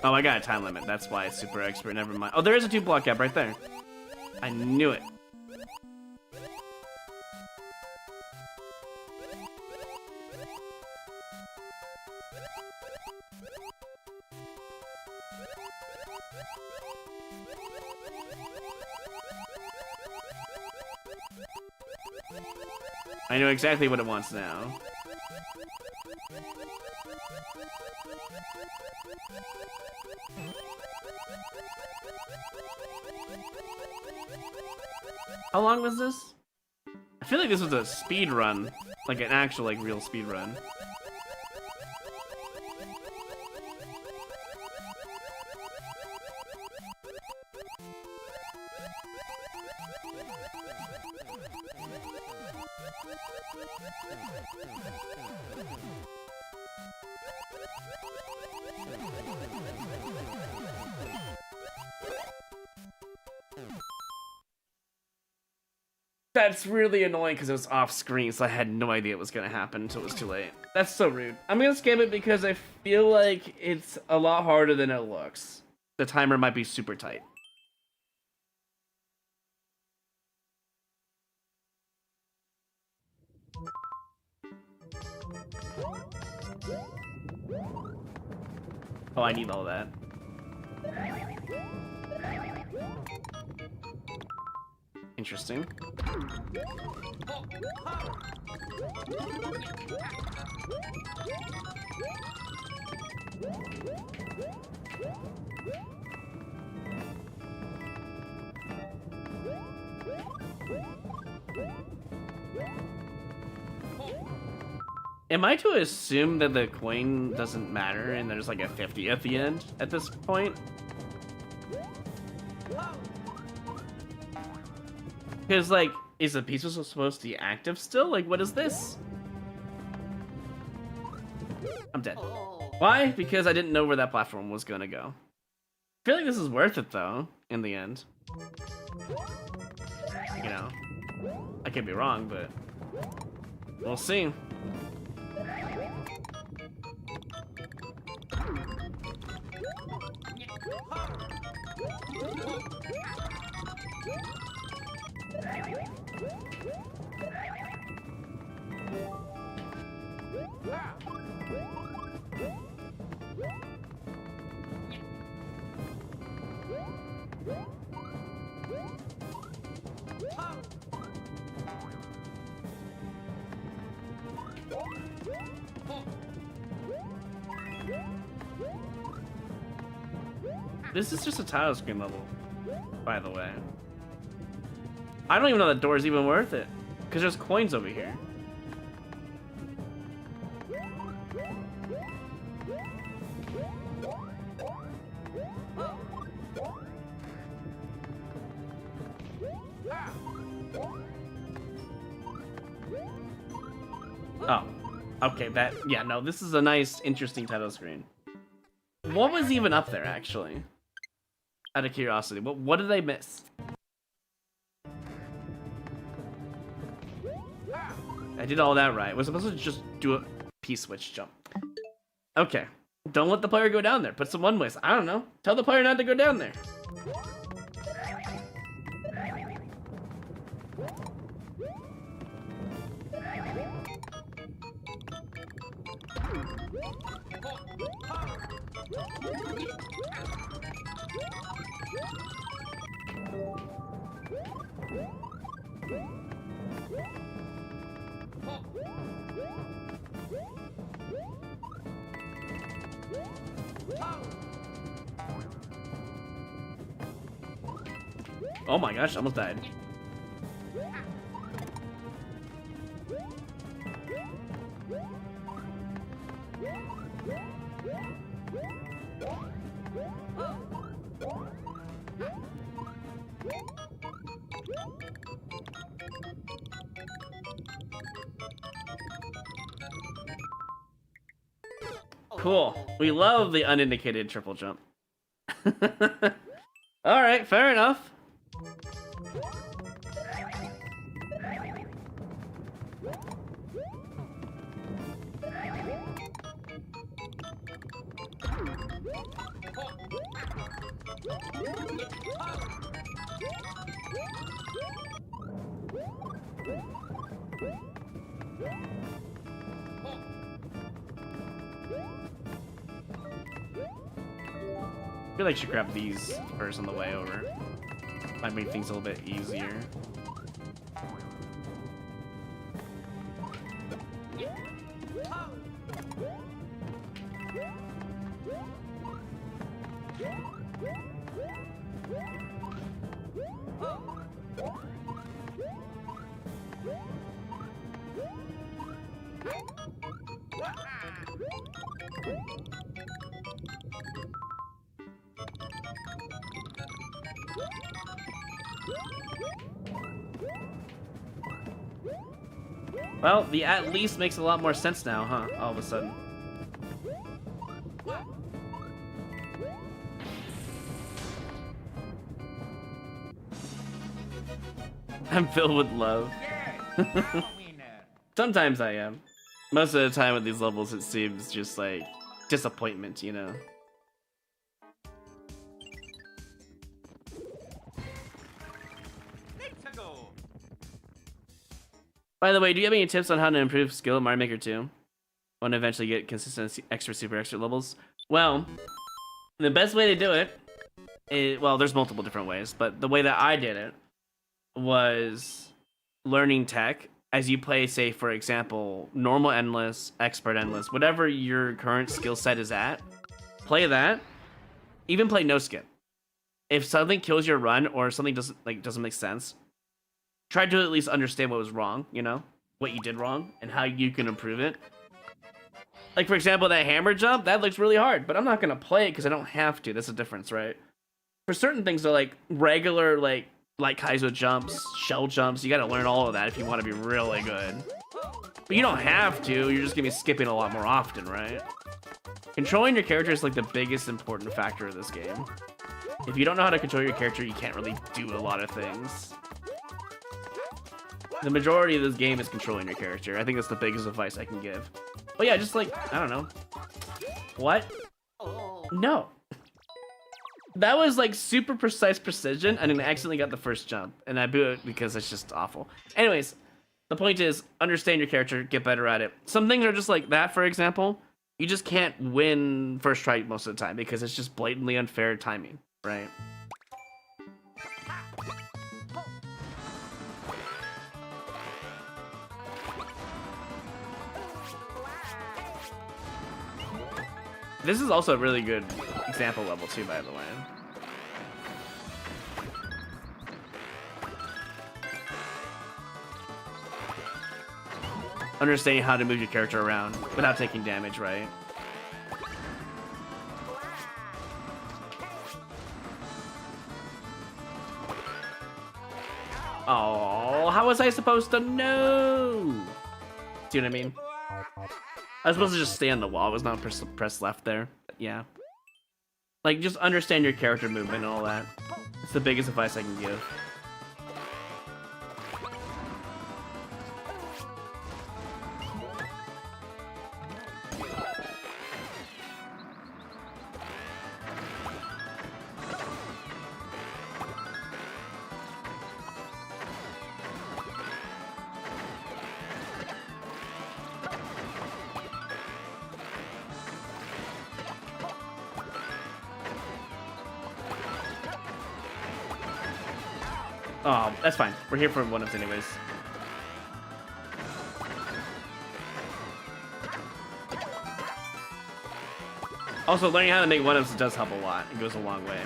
Oh, I got a time limit. That's why it's super expert. Never mind. Oh, there is a 2 block gap right there. I knew it. I know exactly what it wants now. How long was this? I feel like this was a speed run, like an actual, like, real speed run. That's really annoying because it was off screen, so I had no idea it was gonna happen until it was too late. That's so rude. I'm gonna skip it because I feel like it's a lot harder than it looks. The timer might be super tight. Oh, I need all that. Interesting. Am I to assume that the coin doesn't matter and there's like a 50 at the end at this point? Because, like, is the pizza supposed to be active still? Like, what is this? I'm dead. Why? Because I didn't know where that platform was gonna go. I feel like this is worth it, though, in the end. You know, I could be wrong, but we'll see. This is just a title screen level, by the way. I don't even know that door is even worth it, because there's coins over here. Oh, okay, yeah, no, this is a nice, interesting title screen. What was even up there, actually? Out of curiosity, what did I miss? I did all that right. Was supposed to just do a P-switch jump. Okay. Don't let the player go down there. Put some one-ways. I don't know. Tell the player not to go down there. Oh my gosh, I almost died. Cool. We love the unindicated triple jump. Alright, fair enough. I feel like I should grab these first on the way over. Might make things a little bit easier. Well, the at least makes a lot more sense now, huh? All of a sudden. I'm filled with love. Sometimes I am. Most of the time with these levels, it seems just like disappointment, you know? By the way, do you have any tips on how to improve skill in Mario Maker 2? Want to eventually get consistent extra, super extra levels? Well, the best way to do it is, well, there's multiple different ways, but the way that I did it was learning tech as you play, say, for example, normal endless, expert endless, whatever your current skill set is at, play that, even play no skip. If something kills your run or something doesn't make sense, try to at least understand what was wrong, you know, what you did wrong and how you can improve it. Like, for example, that hammer jump, that looks really hard, but I'm not going to play it because I don't have to. That's the difference, right? For certain things, though, like regular, like Kaizo jumps, shell jumps, you got to learn all of that if you want to be really good. But you don't have to. You're just going to be skipping a lot more often, right? Controlling your character is like the biggest important factor of this game. If you don't know how to control your character, you can't really do a lot of things. The majority of this game is controlling your character. I think that's the biggest advice I can give. But yeah, just like, I don't know. What? No. That was like super precise precision, and then I accidentally got the first jump. And I blew it because it's just awful. Anyways, the point is, understand your character, get better at it. Some things are just like that, for example. You just can't win first try most of the time because it's just blatantly unfair timing, right? This is also a really good example level too, by the way. Understanding how to move your character around without taking damage, right? Oh, how was I supposed to know? See what I mean? I was supposed to just stay on the wall. I was not press left there. Yeah. Like, just understand your character movement and all that. It's the biggest advice I can give. Oh, that's fine. We're here for one-ups anyways. Also, learning how to make one-ups does help a lot. It goes a long way.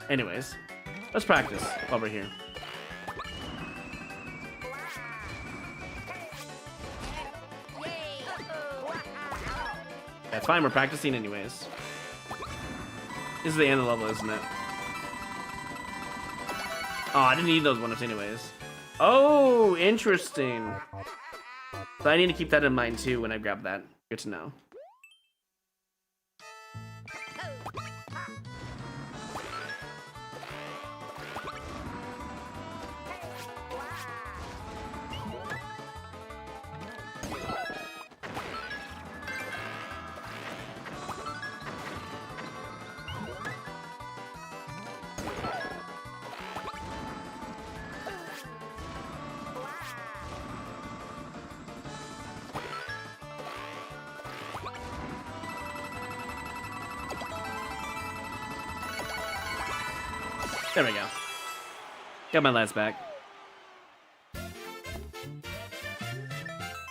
Anyways, let's practice while we're here. That's fine, we're practicing anyways. This is the end of the level, isn't it? Oh, I didn't need those one-ups anyways. Oh, interesting. So I need to keep that in mind too when I grab that. Good to know. There we go. Got my last back.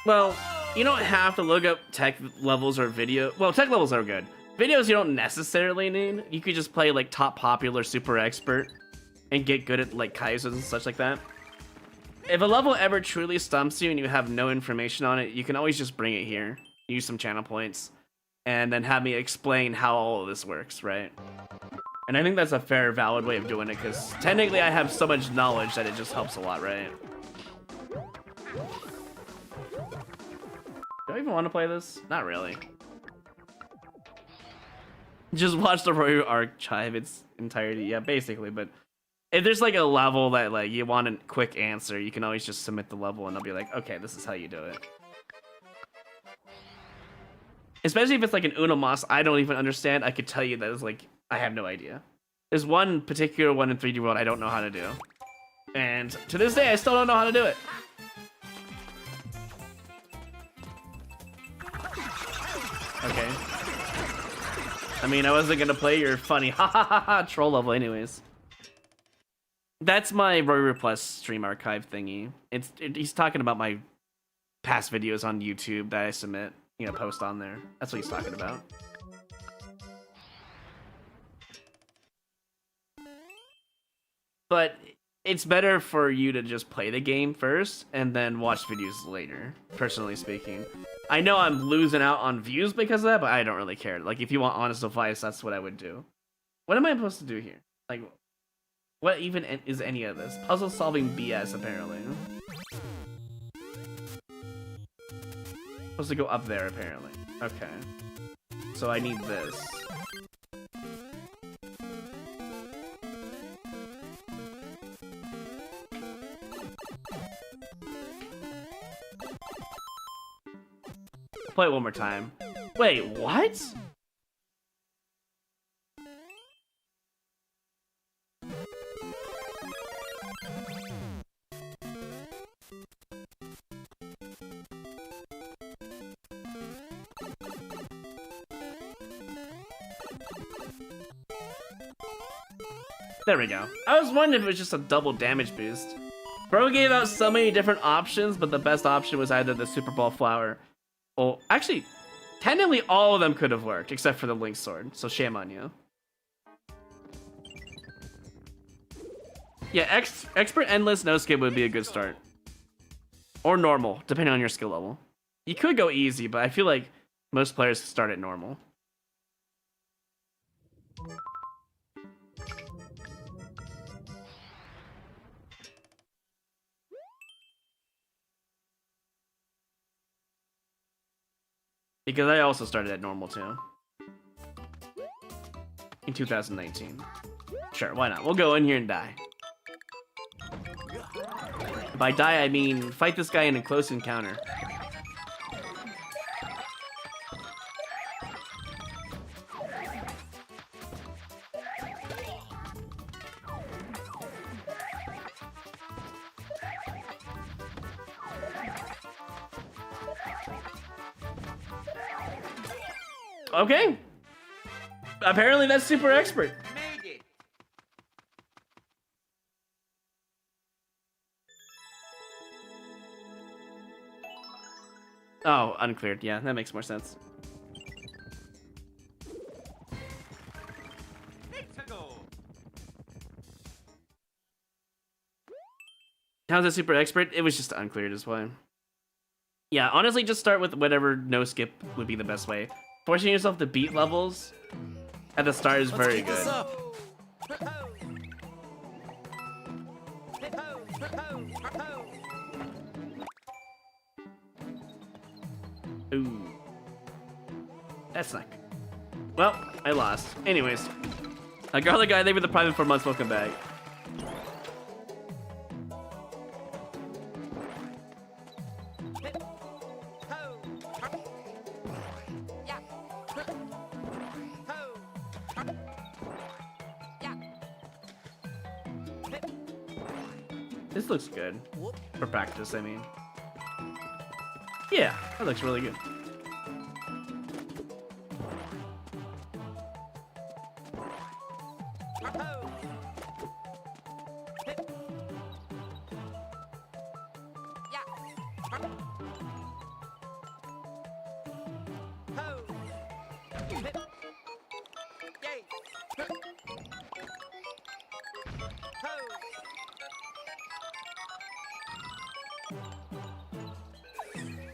Well, you don't have to look up tech levels or video. Well, tech levels are good. Videos you don't necessarily need. You could just play like top popular super expert and get good at like kaizos and such like that. If a level ever truly stumps you and you have no information on it, you can always just bring it here, use some channel points, and then have me explain how all of this works, right? And I think that's a fair, valid way of doing it, because technically I have so much knowledge that it just helps a lot, right? Do I even want to play this? Not really. Just watch the Royal Archive its entirety. Yeah, basically. But if there's like a level that like you want a quick answer, you can always just submit the level and they'll be like, okay, this is how you do it. Especially if it's like an Uno Mas I don't even understand, I could tell you that it's like, I have no idea. There's one particular one in 3D World I don't know how to do. And to this day, I still don't know how to do it. Okay. I mean, I wasn't gonna play your funny ha ha ha ha troll level anyways. That's my Rory Plus stream archive thingy. He's talking about my past videos on YouTube that I submit, you know, post on there. That's what he's talking about. But it's better for you to just play the game first and then watch videos later, personally speaking. I know I'm losing out on views because of that, but I don't really care. Like, if you want honest advice, that's what I would do. What am I supposed to do here? Like, what even is any of this? Puzzle solving BS, apparently. Supposed to go up there, apparently. Okay. So I need this. Play it one more time. Wait, what? There we go. I was wondering if it was just a double damage boost. Bro gave out so many different options, but the best option was either the Super Ball Flower. Well, actually, technically all of them could have worked, except for the Link Sword, so shame on you. Yeah, Expert Endless No Skip would be a good start. Or normal, depending on your skill level. You could go easy, but I feel like most players start at normal. Because I also started at normal too. In 2019. Sure, why not? We'll go in here and die. By die, I mean fight this guy in a close encounter. Okay. Apparently that's super expert. Made it. Oh, uncleared. Yeah, that makes more sense. How's that super expert? It was just uncleared as well. Yeah, honestly, just start with whatever no skip would be the best way. Forcing yourself to beat levels at the start is very Keep this good. up. Ooh. That's not good. Well, I lost. Anyways. Garlic Guy, they were the private 4 months, welcome back. This looks good. For practice, I mean. Yeah, that looks really good.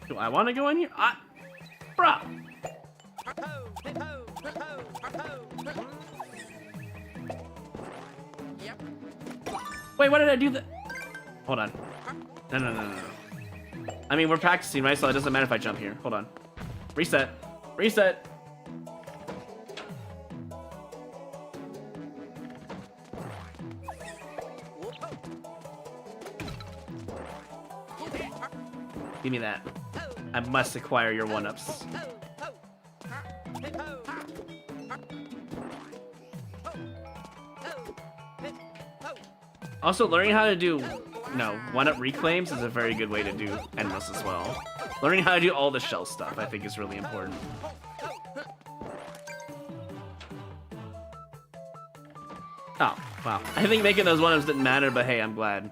Do I want to go in here? Bruh! Wait, why did I do that? Hold on. No. I mean, we're practicing, right? So it doesn't matter if I jump here. Hold on. Reset. Reset. Give me that. I must acquire your one-ups. Also, learning how to do, one-up reclaims is a very good way to do Endless as well. Learning how to do all the shell stuff, I think, is really important. Oh, wow. I think making those one-ups didn't matter, but hey, I'm glad.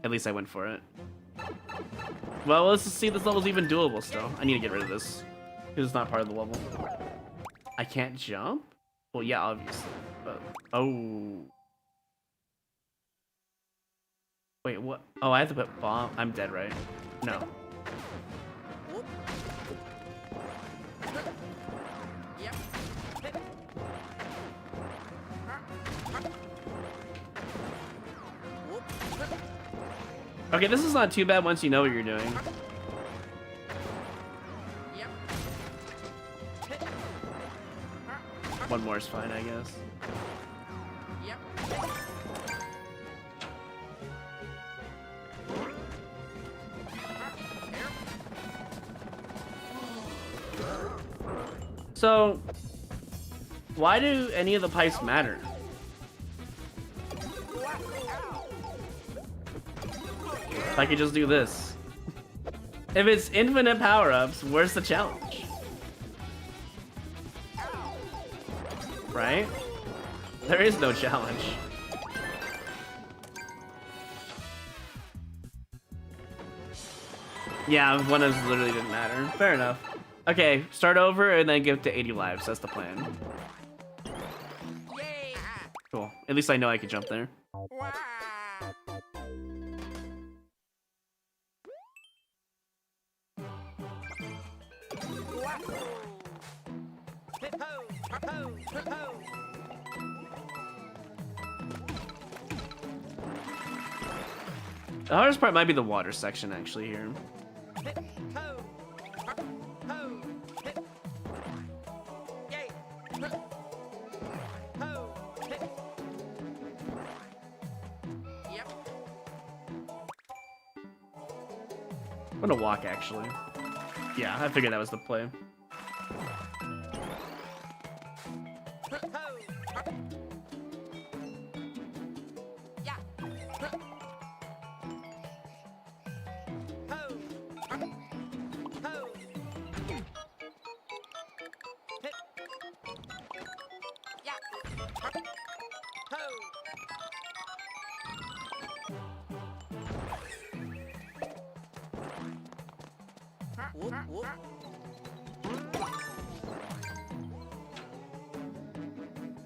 At least I went for it. Well, let's just see if this level's even doable still. I need to get rid of this, because it's not part of the level. I can't jump? Well, yeah, obviously, but... Oh... Wait, what? Oh, I have to put bomb. I'm dead, right? No. Okay, this is not too bad once you know what you're doing. One more is fine, I guess. So, why do any of the pipes matter? If I could just do this. If it's infinite power-ups, where's the challenge? Right? There is no challenge. Yeah, one of those literally didn't matter. Fair enough. Okay, start over and then give it to 80 lives. That's the plan. Cool. At least I know I can jump there. The hardest part might be the water section, actually, here. I'm gonna walk, actually. Yeah, I figured that was the play.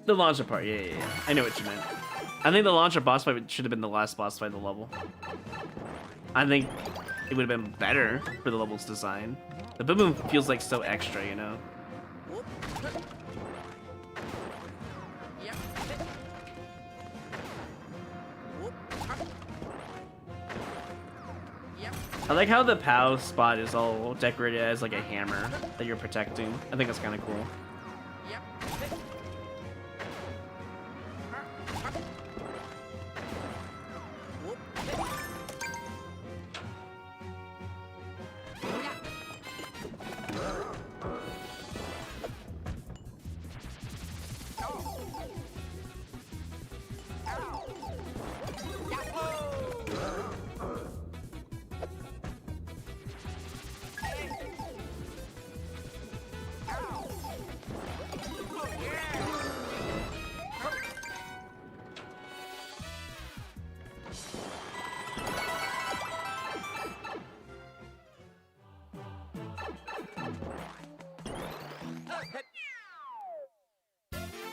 The launcher part, yeah. I know what you meant. I think the launcher boss fight should have been the last boss fight of the level. I think it would have been better for the level's design. The Boom Boom feels like so extra, you know? I like how the POW spot is all decorated as like a hammer that you're protecting. I think that's kind of cool.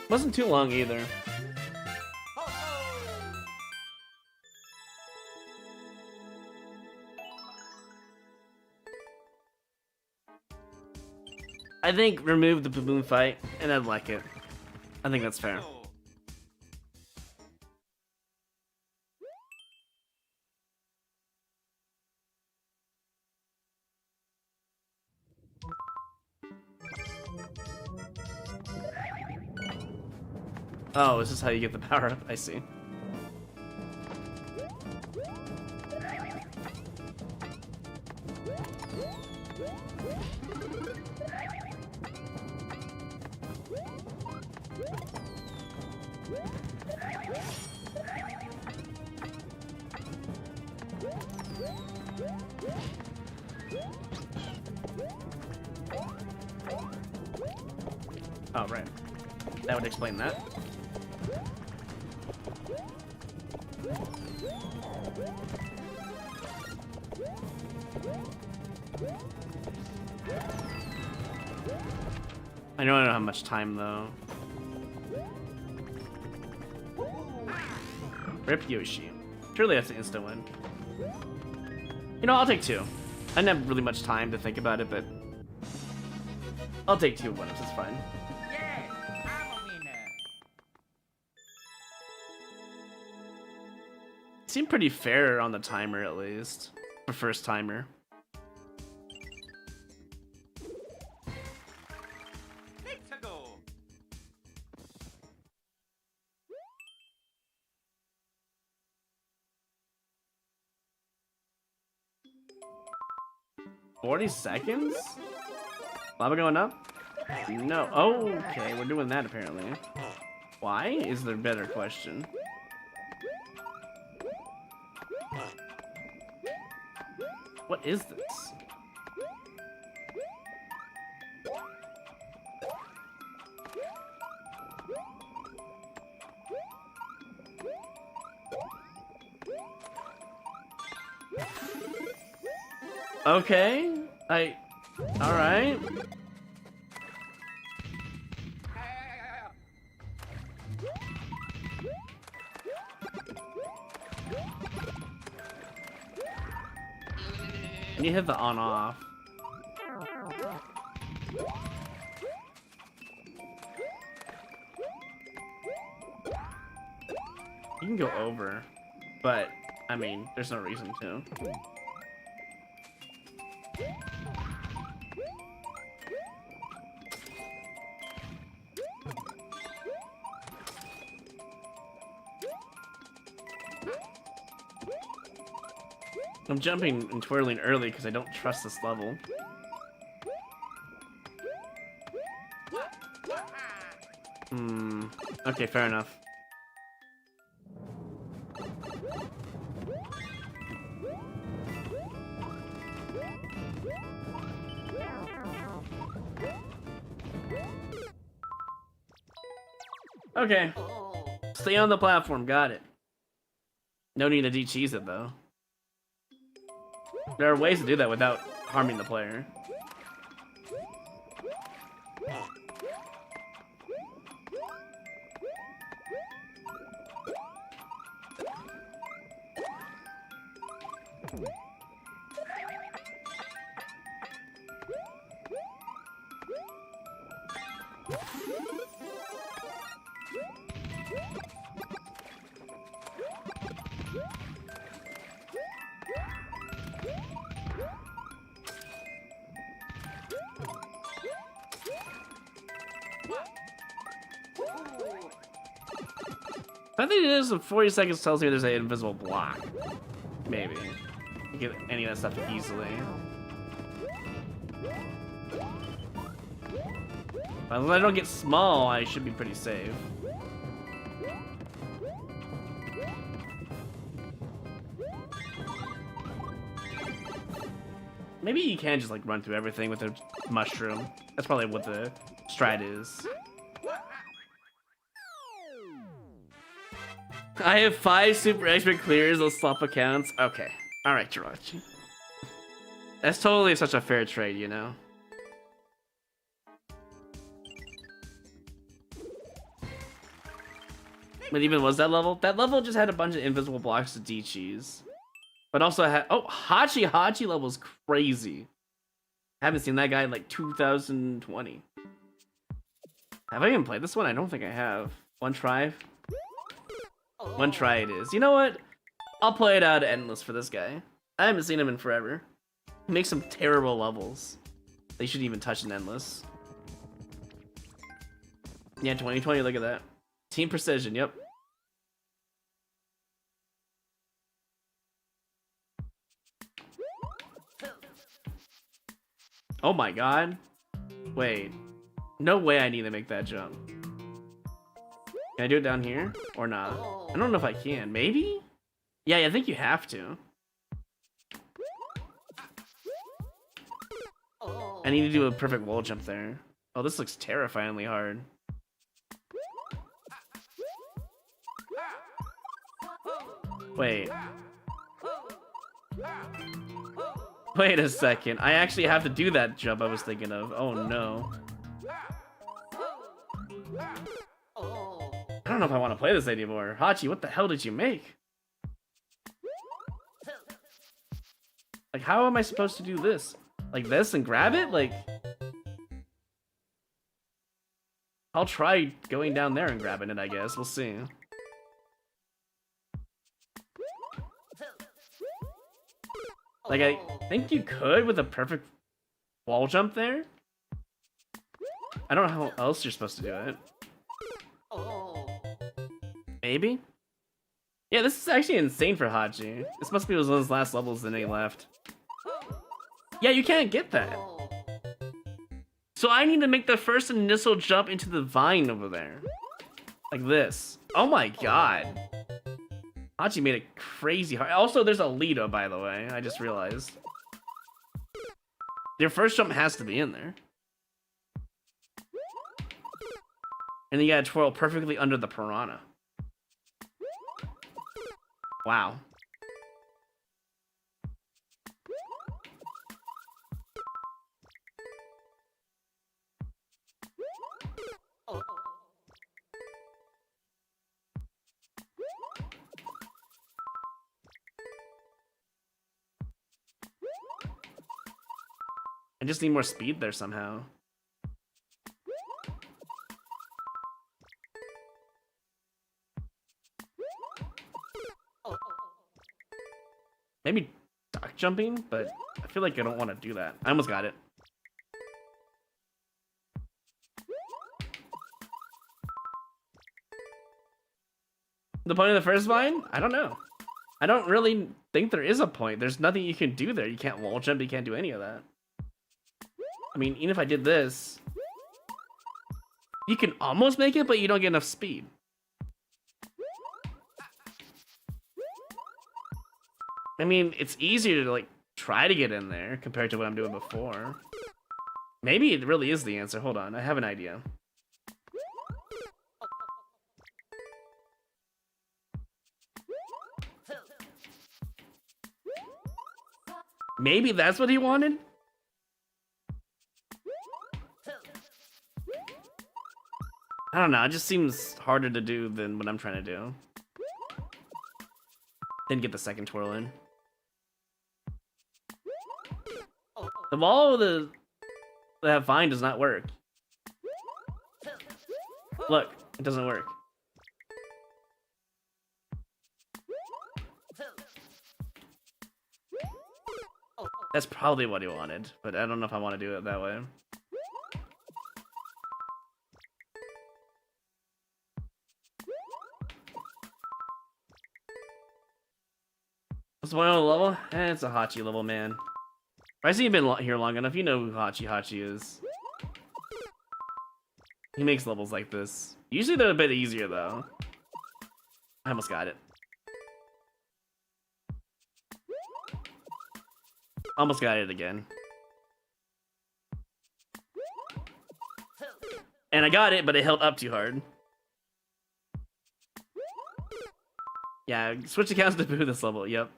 Wasn't too long either. I think remove the Baboon fight and I'd like it. I think that's fair. Oh, is this how you get the power up? I see. Oh, right. That would explain that. I don't know how much time though. Rip Yoshi. Surely that's an instant win. You know, I'll take 2. I didn't have really much time to think about it, but I'll take 2 1-ups, it's fine. Yes, I'm a winner. Seemed pretty fair on the timer at least. For first timer. Let's go. $40 seconds? Lava going up? No. Oh, okay, we're doing that apparently. Why is there a better question? What is this? Okay, alright. And you hit the on-off. You can go over, but, I mean, there's no reason to. I'm jumping and twirling early because I don't trust this level. Okay, fair enough. Okay. Stay on the platform, got it. No need to de-cheese it though. There are ways to do that without harming the player. I think it is 40 seconds tells me there's an invisible block. Maybe. You get any of that stuff easily. But as I don't get small, I should be pretty safe. Maybe you can just like run through everything with a mushroom. That's probably what the strat is. I have 5 super expert clears, those swap accounts. Okay. Alright, Jirachi. That's totally such a fair trade, you know? But even was that level? That level just had a bunch of invisible blocks to de-cheese. But also had... Oh, Hachi level's crazy. I haven't seen that guy in like 2020. Have I even played this one? I don't think I have. One try? One try it is. You know what? I'll play it out endless for this guy. I haven't seen him in forever. He makes some terrible levels. They shouldn't even touch an endless. Yeah, 2020, look at that. Team Precision, yep. Oh my god. Wait. No way I need to make that jump. Can I do it down here or not? I don't know if I can. Maybe? Yeah, I think you have to. I need to do a perfect wall jump there. Oh, this looks terrifyingly hard. Wait. Wait a second. I actually have to do that jump I was thinking of. Oh no. I don't know if I want to play this anymore. Hachi, what the hell did you make? Like, how am I supposed to do this? Like this and grab it? Like, I'll try going down there and grabbing it, I guess. We'll see. Like, I think you could with a perfect wall jump there. I don't know how else you're supposed to do it. Maybe? Yeah, this is actually insane for Hachi. This must be one of those last levels and he left. Yeah, you can't get that. So I need to make the first initial jump into the vine over there. Like this. Oh my god. Hachi made it crazy hard. Also, there's a Lido, by the way. I just realized. Your first jump has to be in there. And then you gotta twirl perfectly under the piranha. Wow. I just need more speed there somehow. Maybe duck jumping, but I feel like I don't want to do that. I almost got it. The point of the first vine? I don't know. I don't really think there is a point. There's nothing you can do there. You can't wall jump, you can't do any of that. I mean, even if I did this, you can almost make it, but you don't get enough speed. I mean, it's easier to, like, try to get in there compared to what I'm doing before. Maybe it really is the answer. Hold on, I have an idea. Maybe that's what he wanted? I don't know, it just seems harder to do than what I'm trying to do. Then get the second twirl in. The wall of that vine does not work. Look, it doesn't work. That's probably what he wanted, but I don't know if I want to do it that way. What's the point of the level? It's a Hachi level, man. If I've been here long enough, you know who Hachi is. He makes levels like this. Usually they're a bit easier, though. I almost got it. Almost got it again. And I got it, but it held up too hard. Yeah, switch accounts to boo this level, yep.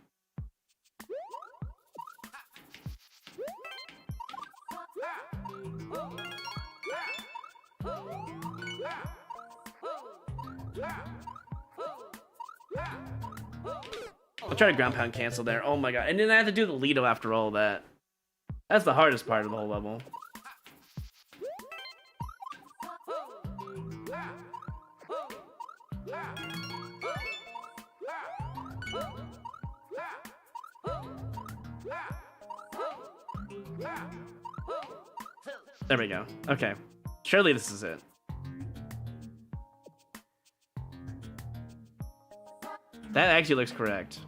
I'll try to ground pound cancel there. Oh my god. And then I have to do the Lido after all that. That's the hardest part of the whole level. There we go. Okay. Surely this is it. That actually looks correct.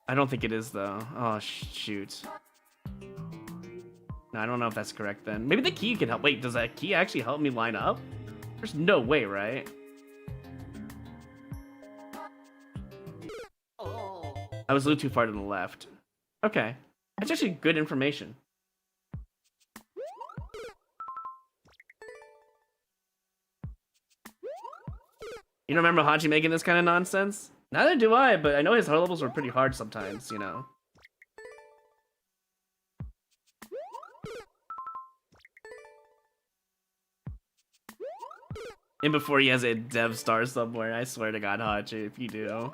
I don't think it is, though. Oh, shoot. No, I don't know if that's correct then. Maybe the key can help. Wait, does that key actually help me line up? There's no way, right? Oh. I was a little too far to the left. Okay. That's actually good information. You don't remember Hachi making this kind of nonsense? Neither do I, but I know his hard levels were pretty hard sometimes, you know. And before he has a dev star somewhere, I swear to God, Hachi, if you do.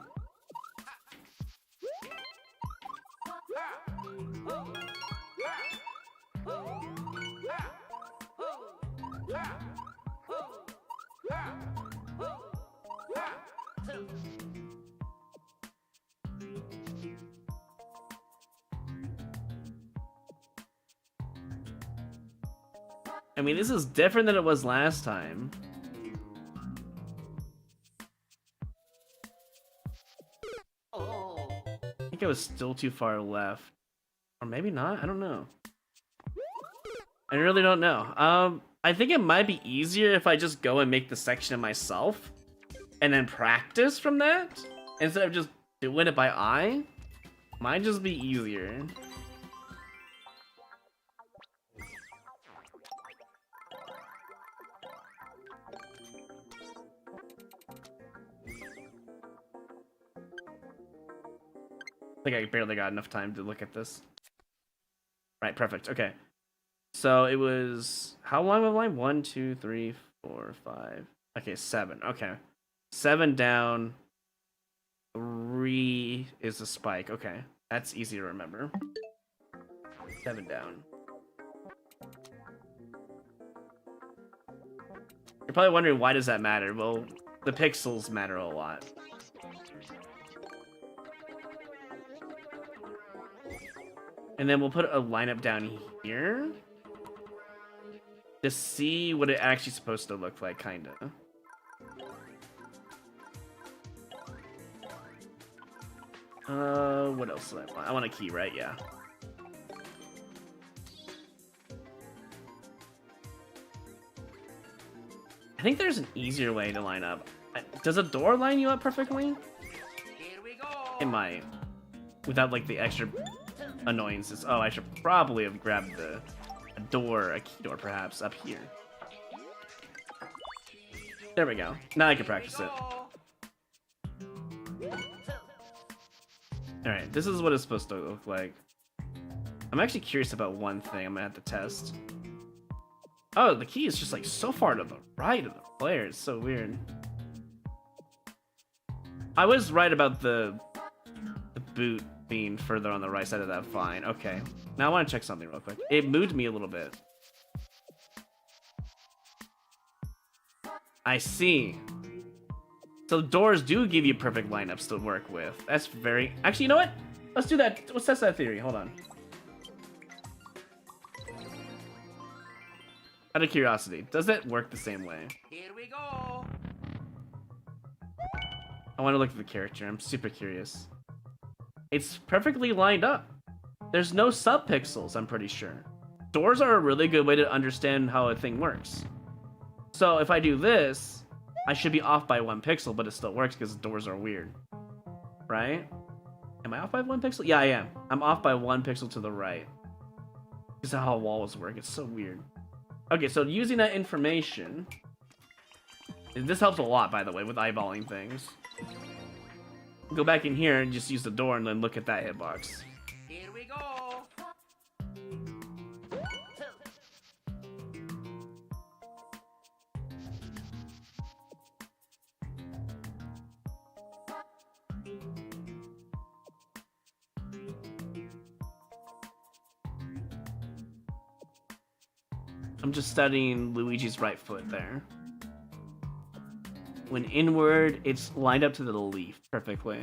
I mean, this is different than it was last time. Oh. I think I was still too far left. Or maybe not, I don't know. I really don't know. I think it might be easier if I just go and make the section myself and then practice from that instead of just doing it by eye. Might just be easier. I think I barely got enough time to look at this. Right, perfect. Okay. So it was how long of a line? 1, 2, 3, 4, 5. Okay, 7. Okay. 7 down. 3 is a spike. Okay. That's easy to remember. 7 down. You're probably wondering why does that matter? Well, the pixels matter a lot. And then we'll put a lineup down here to see what it actually supposed to look like, kinda. What else do I want? I want a key, right? Yeah. I think there's an easier way to line up. Does a door line you up perfectly? Here we go. It might. Without, like, the extra annoyances. Oh, I should probably have grabbed a key door perhaps, up here. There we go. Now I can practice it. Alright, this is what it's supposed to look like. I'm actually curious about one thing I'm gonna have to test. Oh, the key is just like so far to the right of the player. It's so weird. I was right about the boot being further on the right side of that vine. Okay. Now I want to check something real quick. It moved me a little bit. I see. So doors do give you perfect lineups to work with. That's very... Actually, you know what? Let's do that. Let's test that theory. Hold on. Out of curiosity, does that work the same way? Here we go. I want to look at the character. I'm super curious. It's perfectly lined up. There's no subpixels, I'm pretty sure. Doors are a really good way to understand how a thing works. So if I do this, I should be off by 1 pixel, but it still works because doors are weird. Right? Am I off by 1 pixel? Yeah, I am. I'm off by 1 pixel to the right. This is how walls work. It's so weird. Okay, so using that information... This helps a lot, by the way, with eyeballing things. Go back in here and just use the door and then look at that hitbox. Here we go. I'm just studying Luigi's right foot there. When inward, it's lined up to the leaf perfectly.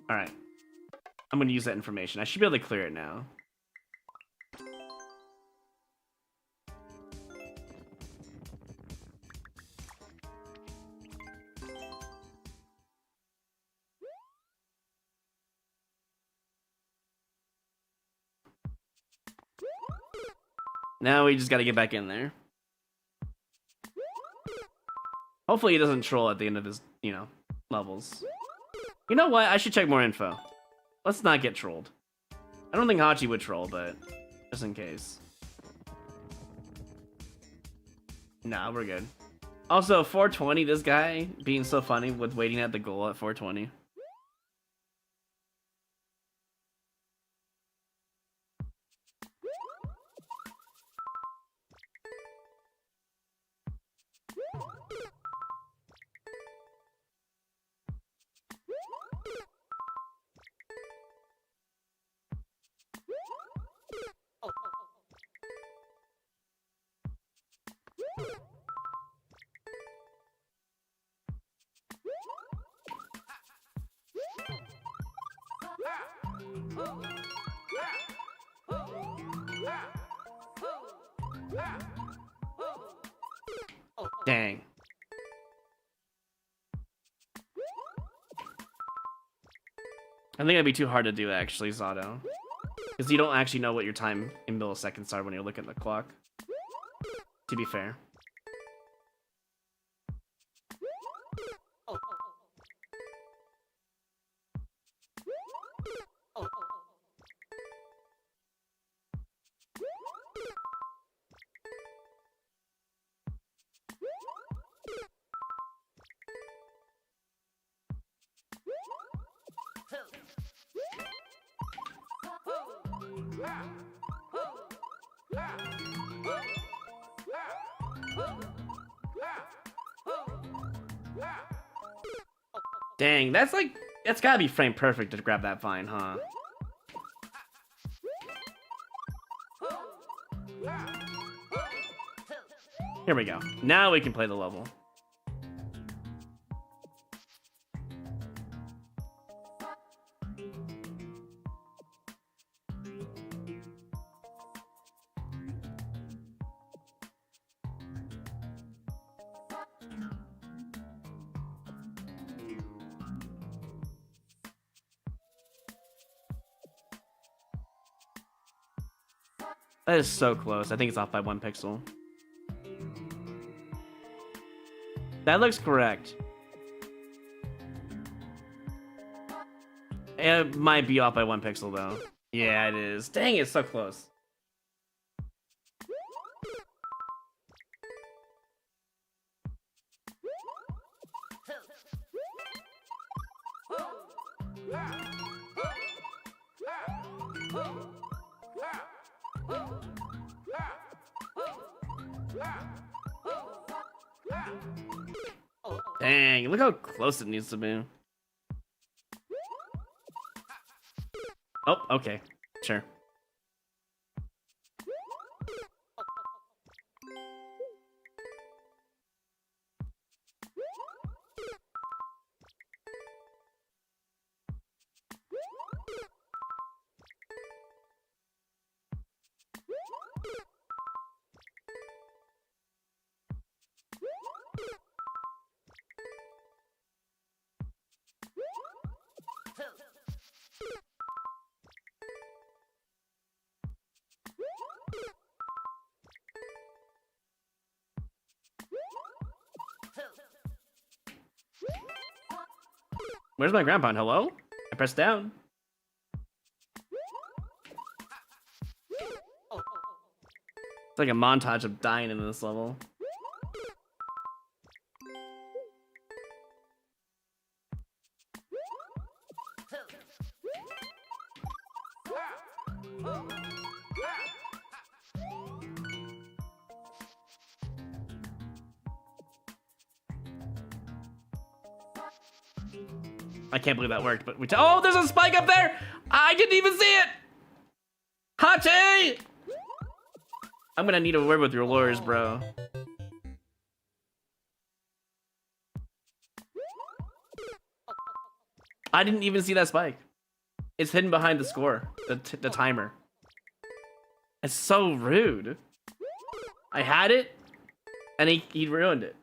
Alright. I'm gonna use that information. I should be able to clear it now. Now we just gotta get back in there. Hopefully he doesn't troll at the end of his, you know, levels. You know what? I should check more info. Let's not get trolled. I don't think Hachi would troll, but just in case. Nah, we're good. Also, 420, this guy being so funny with waiting at the goal at 420. Dang. I think it'd be too hard to do, actually, Zato. Because you don't actually know what your time in milliseconds are when you're looking at the clock. To be fair. Dang, that's like, that's gotta be frame perfect to grab that vine, huh? Here we go. Now we can play the level. That is so close. I think it's off by 1 pixel. That looks correct. It might be off by 1 pixel though. Yeah, it is. Dang, it's so close. Dang, look how close it needs to be. Oh, okay. Sure. Where's my grandpa? Hello? I pressed down. It's like a montage of dying in this level. I can't believe that worked, but oh, there's a spike up there! I didn't even see it! Hachi! I'm gonna need a word with your lawyers, bro. I didn't even see that spike. It's hidden behind the score, the timer. It's so rude. I had it, and he ruined it.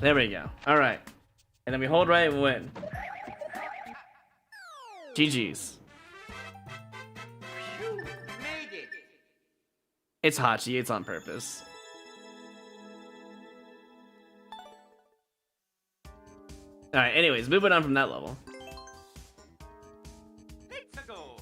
There we go. All right. And then we hold right and win. GG's. Phew, made it. It's Hachi. It's on purpose. All right. Anyways, moving on from that level. Let's go.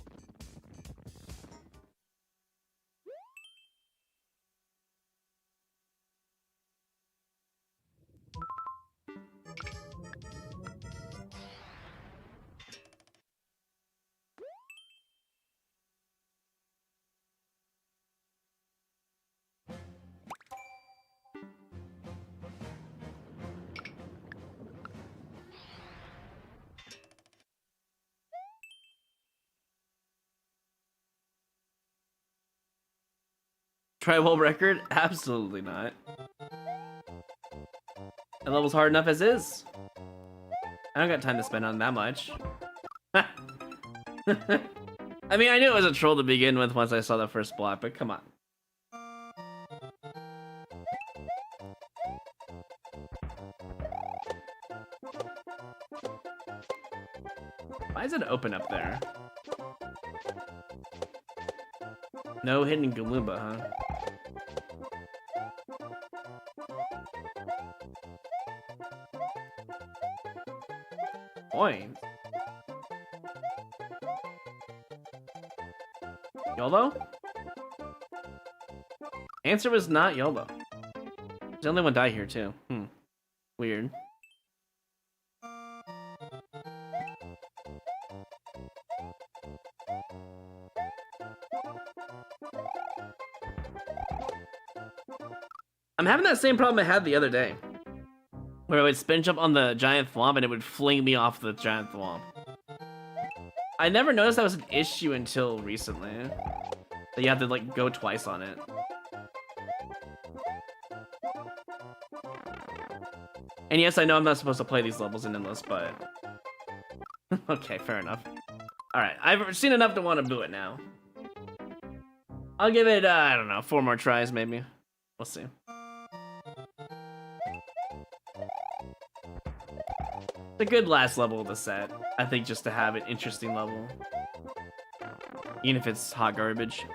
Try world record? Absolutely not. That level's hard enough as is. I don't got time to spend on that much. I mean, I knew it was a troll to begin with once I saw the first block, but come on. Why is it open up there? No hidden Goomba, huh? Point. YOLO? Answer was not YOLO. There's only one die here too. Weird. I'm having that same problem I had the other day, where I would spin jump on the giant thwomp and it would fling me off the giant thwomp. I never noticed that was an issue until recently, that you have to like go twice on it. And yes, I know I'm not supposed to play these levels in endless, but okay, fair enough. All right, I've seen enough to want to boo it now. I'll give it, I don't know, 4 more tries maybe. We'll see. It's a good last level of the set, I think, just to have an interesting level. Even if it's hot garbage.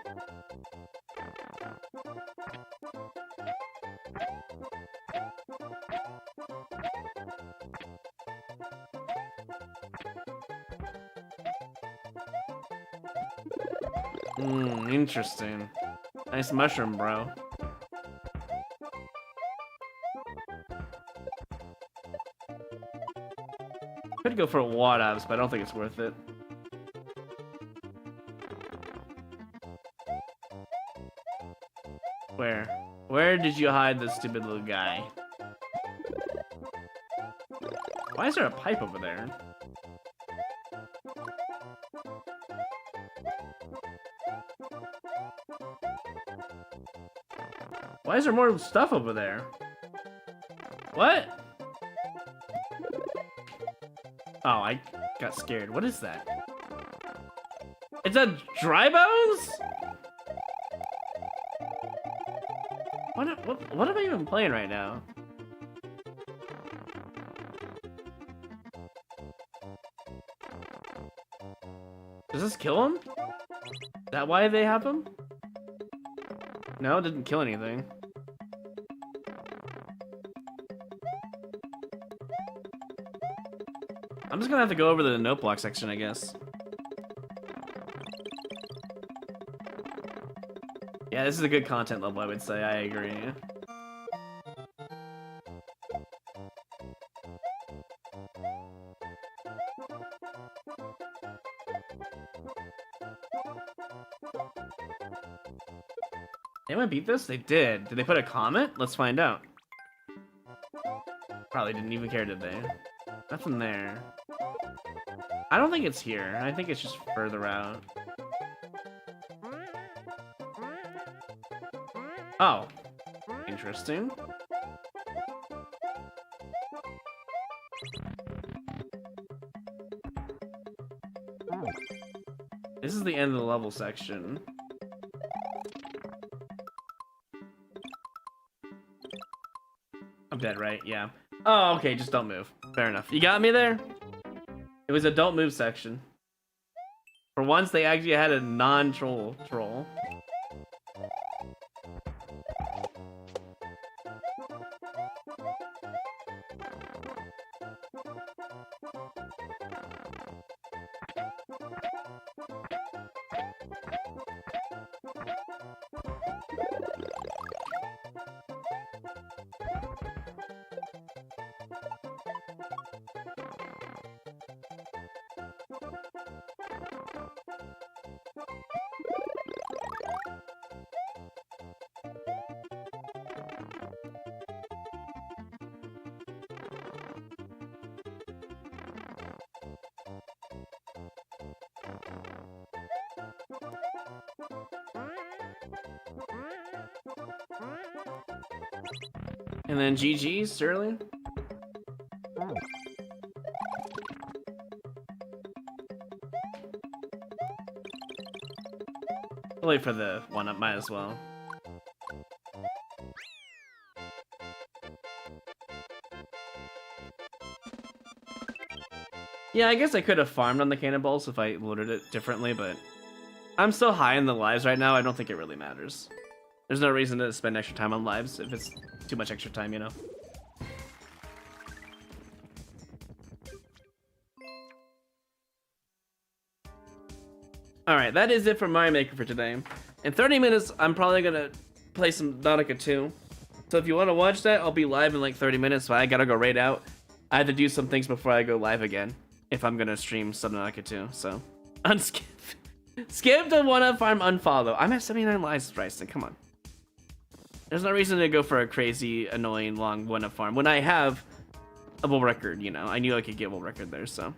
Interesting. Nice mushroom, bro. Could go for a Wadabs, but I don't think it's worth it. Where? Where did you hide this stupid little guy? Why is there a pipe over there? Why is there more stuff over there? What? Oh, I got scared. What is that? It's a dry bones? What am I even playing right now? Does this kill him? Is that why they have him? No, it didn't kill anything. I'm just gonna have to go over the note block section, I guess. Yeah, this is a good content level, I would say. I agree. Anyone beat this? They did. Did they put a comment? Let's find out. Probably didn't even care, did they? Nothing there. I don't think it's here. I think it's just further out. Oh. Interesting. This is the end of the level section. I'm dead, right? Yeah. Oh, okay, just don't move. Fair enough. You got me there? It was a don't move section. For once, they actually had a non-troll troll. And then GG, Sterling. I'll wait for the one up, might as well. Yeah, I guess I could have farmed on the cannonballs if I loaded it differently, but I'm so high in the lives right now, I don't think it really matters. There's no reason to spend extra time on lives if it's too much extra time, you know? Alright, that is it for Mario Maker for today. In 30 minutes, I'm probably gonna play some Nautica 2. So if you want to watch that, I'll be live in like 30 minutes, but I gotta go right out. I have to do some things before I go live again, if I'm gonna stream Subnautica 2, so. Unskip. Skip the one-up farm unfollow. I'm at 79 lives, Bryson, come on. There's no reason to go for a crazy, annoying, long one-up farm when I have a world record, you know. I knew I could get a world record there, so.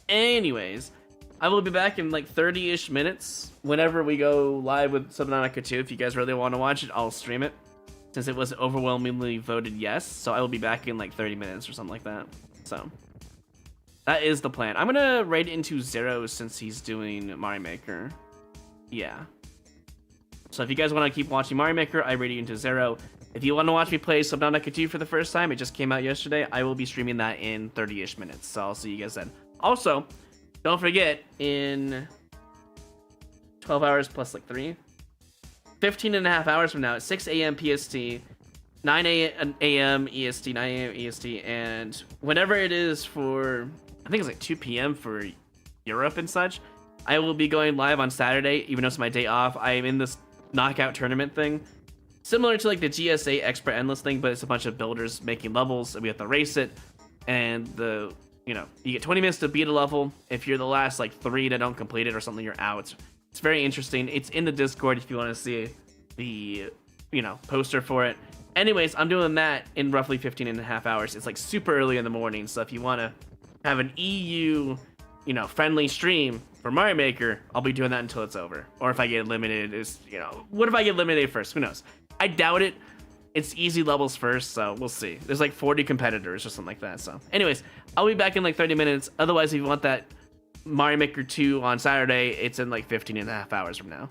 Anyways, I will be back in like 30-ish minutes whenever we go live with Subnautica 2. If you guys really want to watch it, I'll stream it, since it was overwhelmingly voted yes. So I will be back in like 30 minutes or something like that. So that is the plan. I'm gonna raid into Zero since he's doing Mario Maker. Yeah. So if you guys want to keep watching Mario Maker, I raid you into Zero. If you want to watch me play Subnautica 2 for the first time, it just came out yesterday, I will be streaming that in 30-ish minutes. So I'll see you guys then. Also, don't forget, in 12 hours plus like 15 and a half hours from now, at 6 a.m. PST, 9 a.m. EST, 9 a.m. EST, and whenever it is for, I think it's like 2 p.m. for Europe and such, I will be going live on Saturday, even though it's my day off. I am in this knockout tournament thing, similar to like the GSA Expert Endless thing, but it's a bunch of builders making levels, and we have to race it, and you know, you get 20 minutes to beat a level. If you're the last like 3 that don't complete it or something, you're out. It's very interesting. It's in the Discord if you want to see the, you know, poster for it. Anyways, I'm doing that in roughly 15 and a half hours. It's like super early in the morning, so if you want to have an EU, you know, friendly stream for Mario Maker, I'll be doing that until it's over. Or if I get eliminated, you know, what if I get eliminated first? Who knows? I doubt it. It's easy levels first, so we'll see. There's like 40 competitors or something like that. So anyways, I'll be back in like 30 minutes. Otherwise, if you want that Mario Maker 2 on Saturday, it's in like 15 and a half hours from now.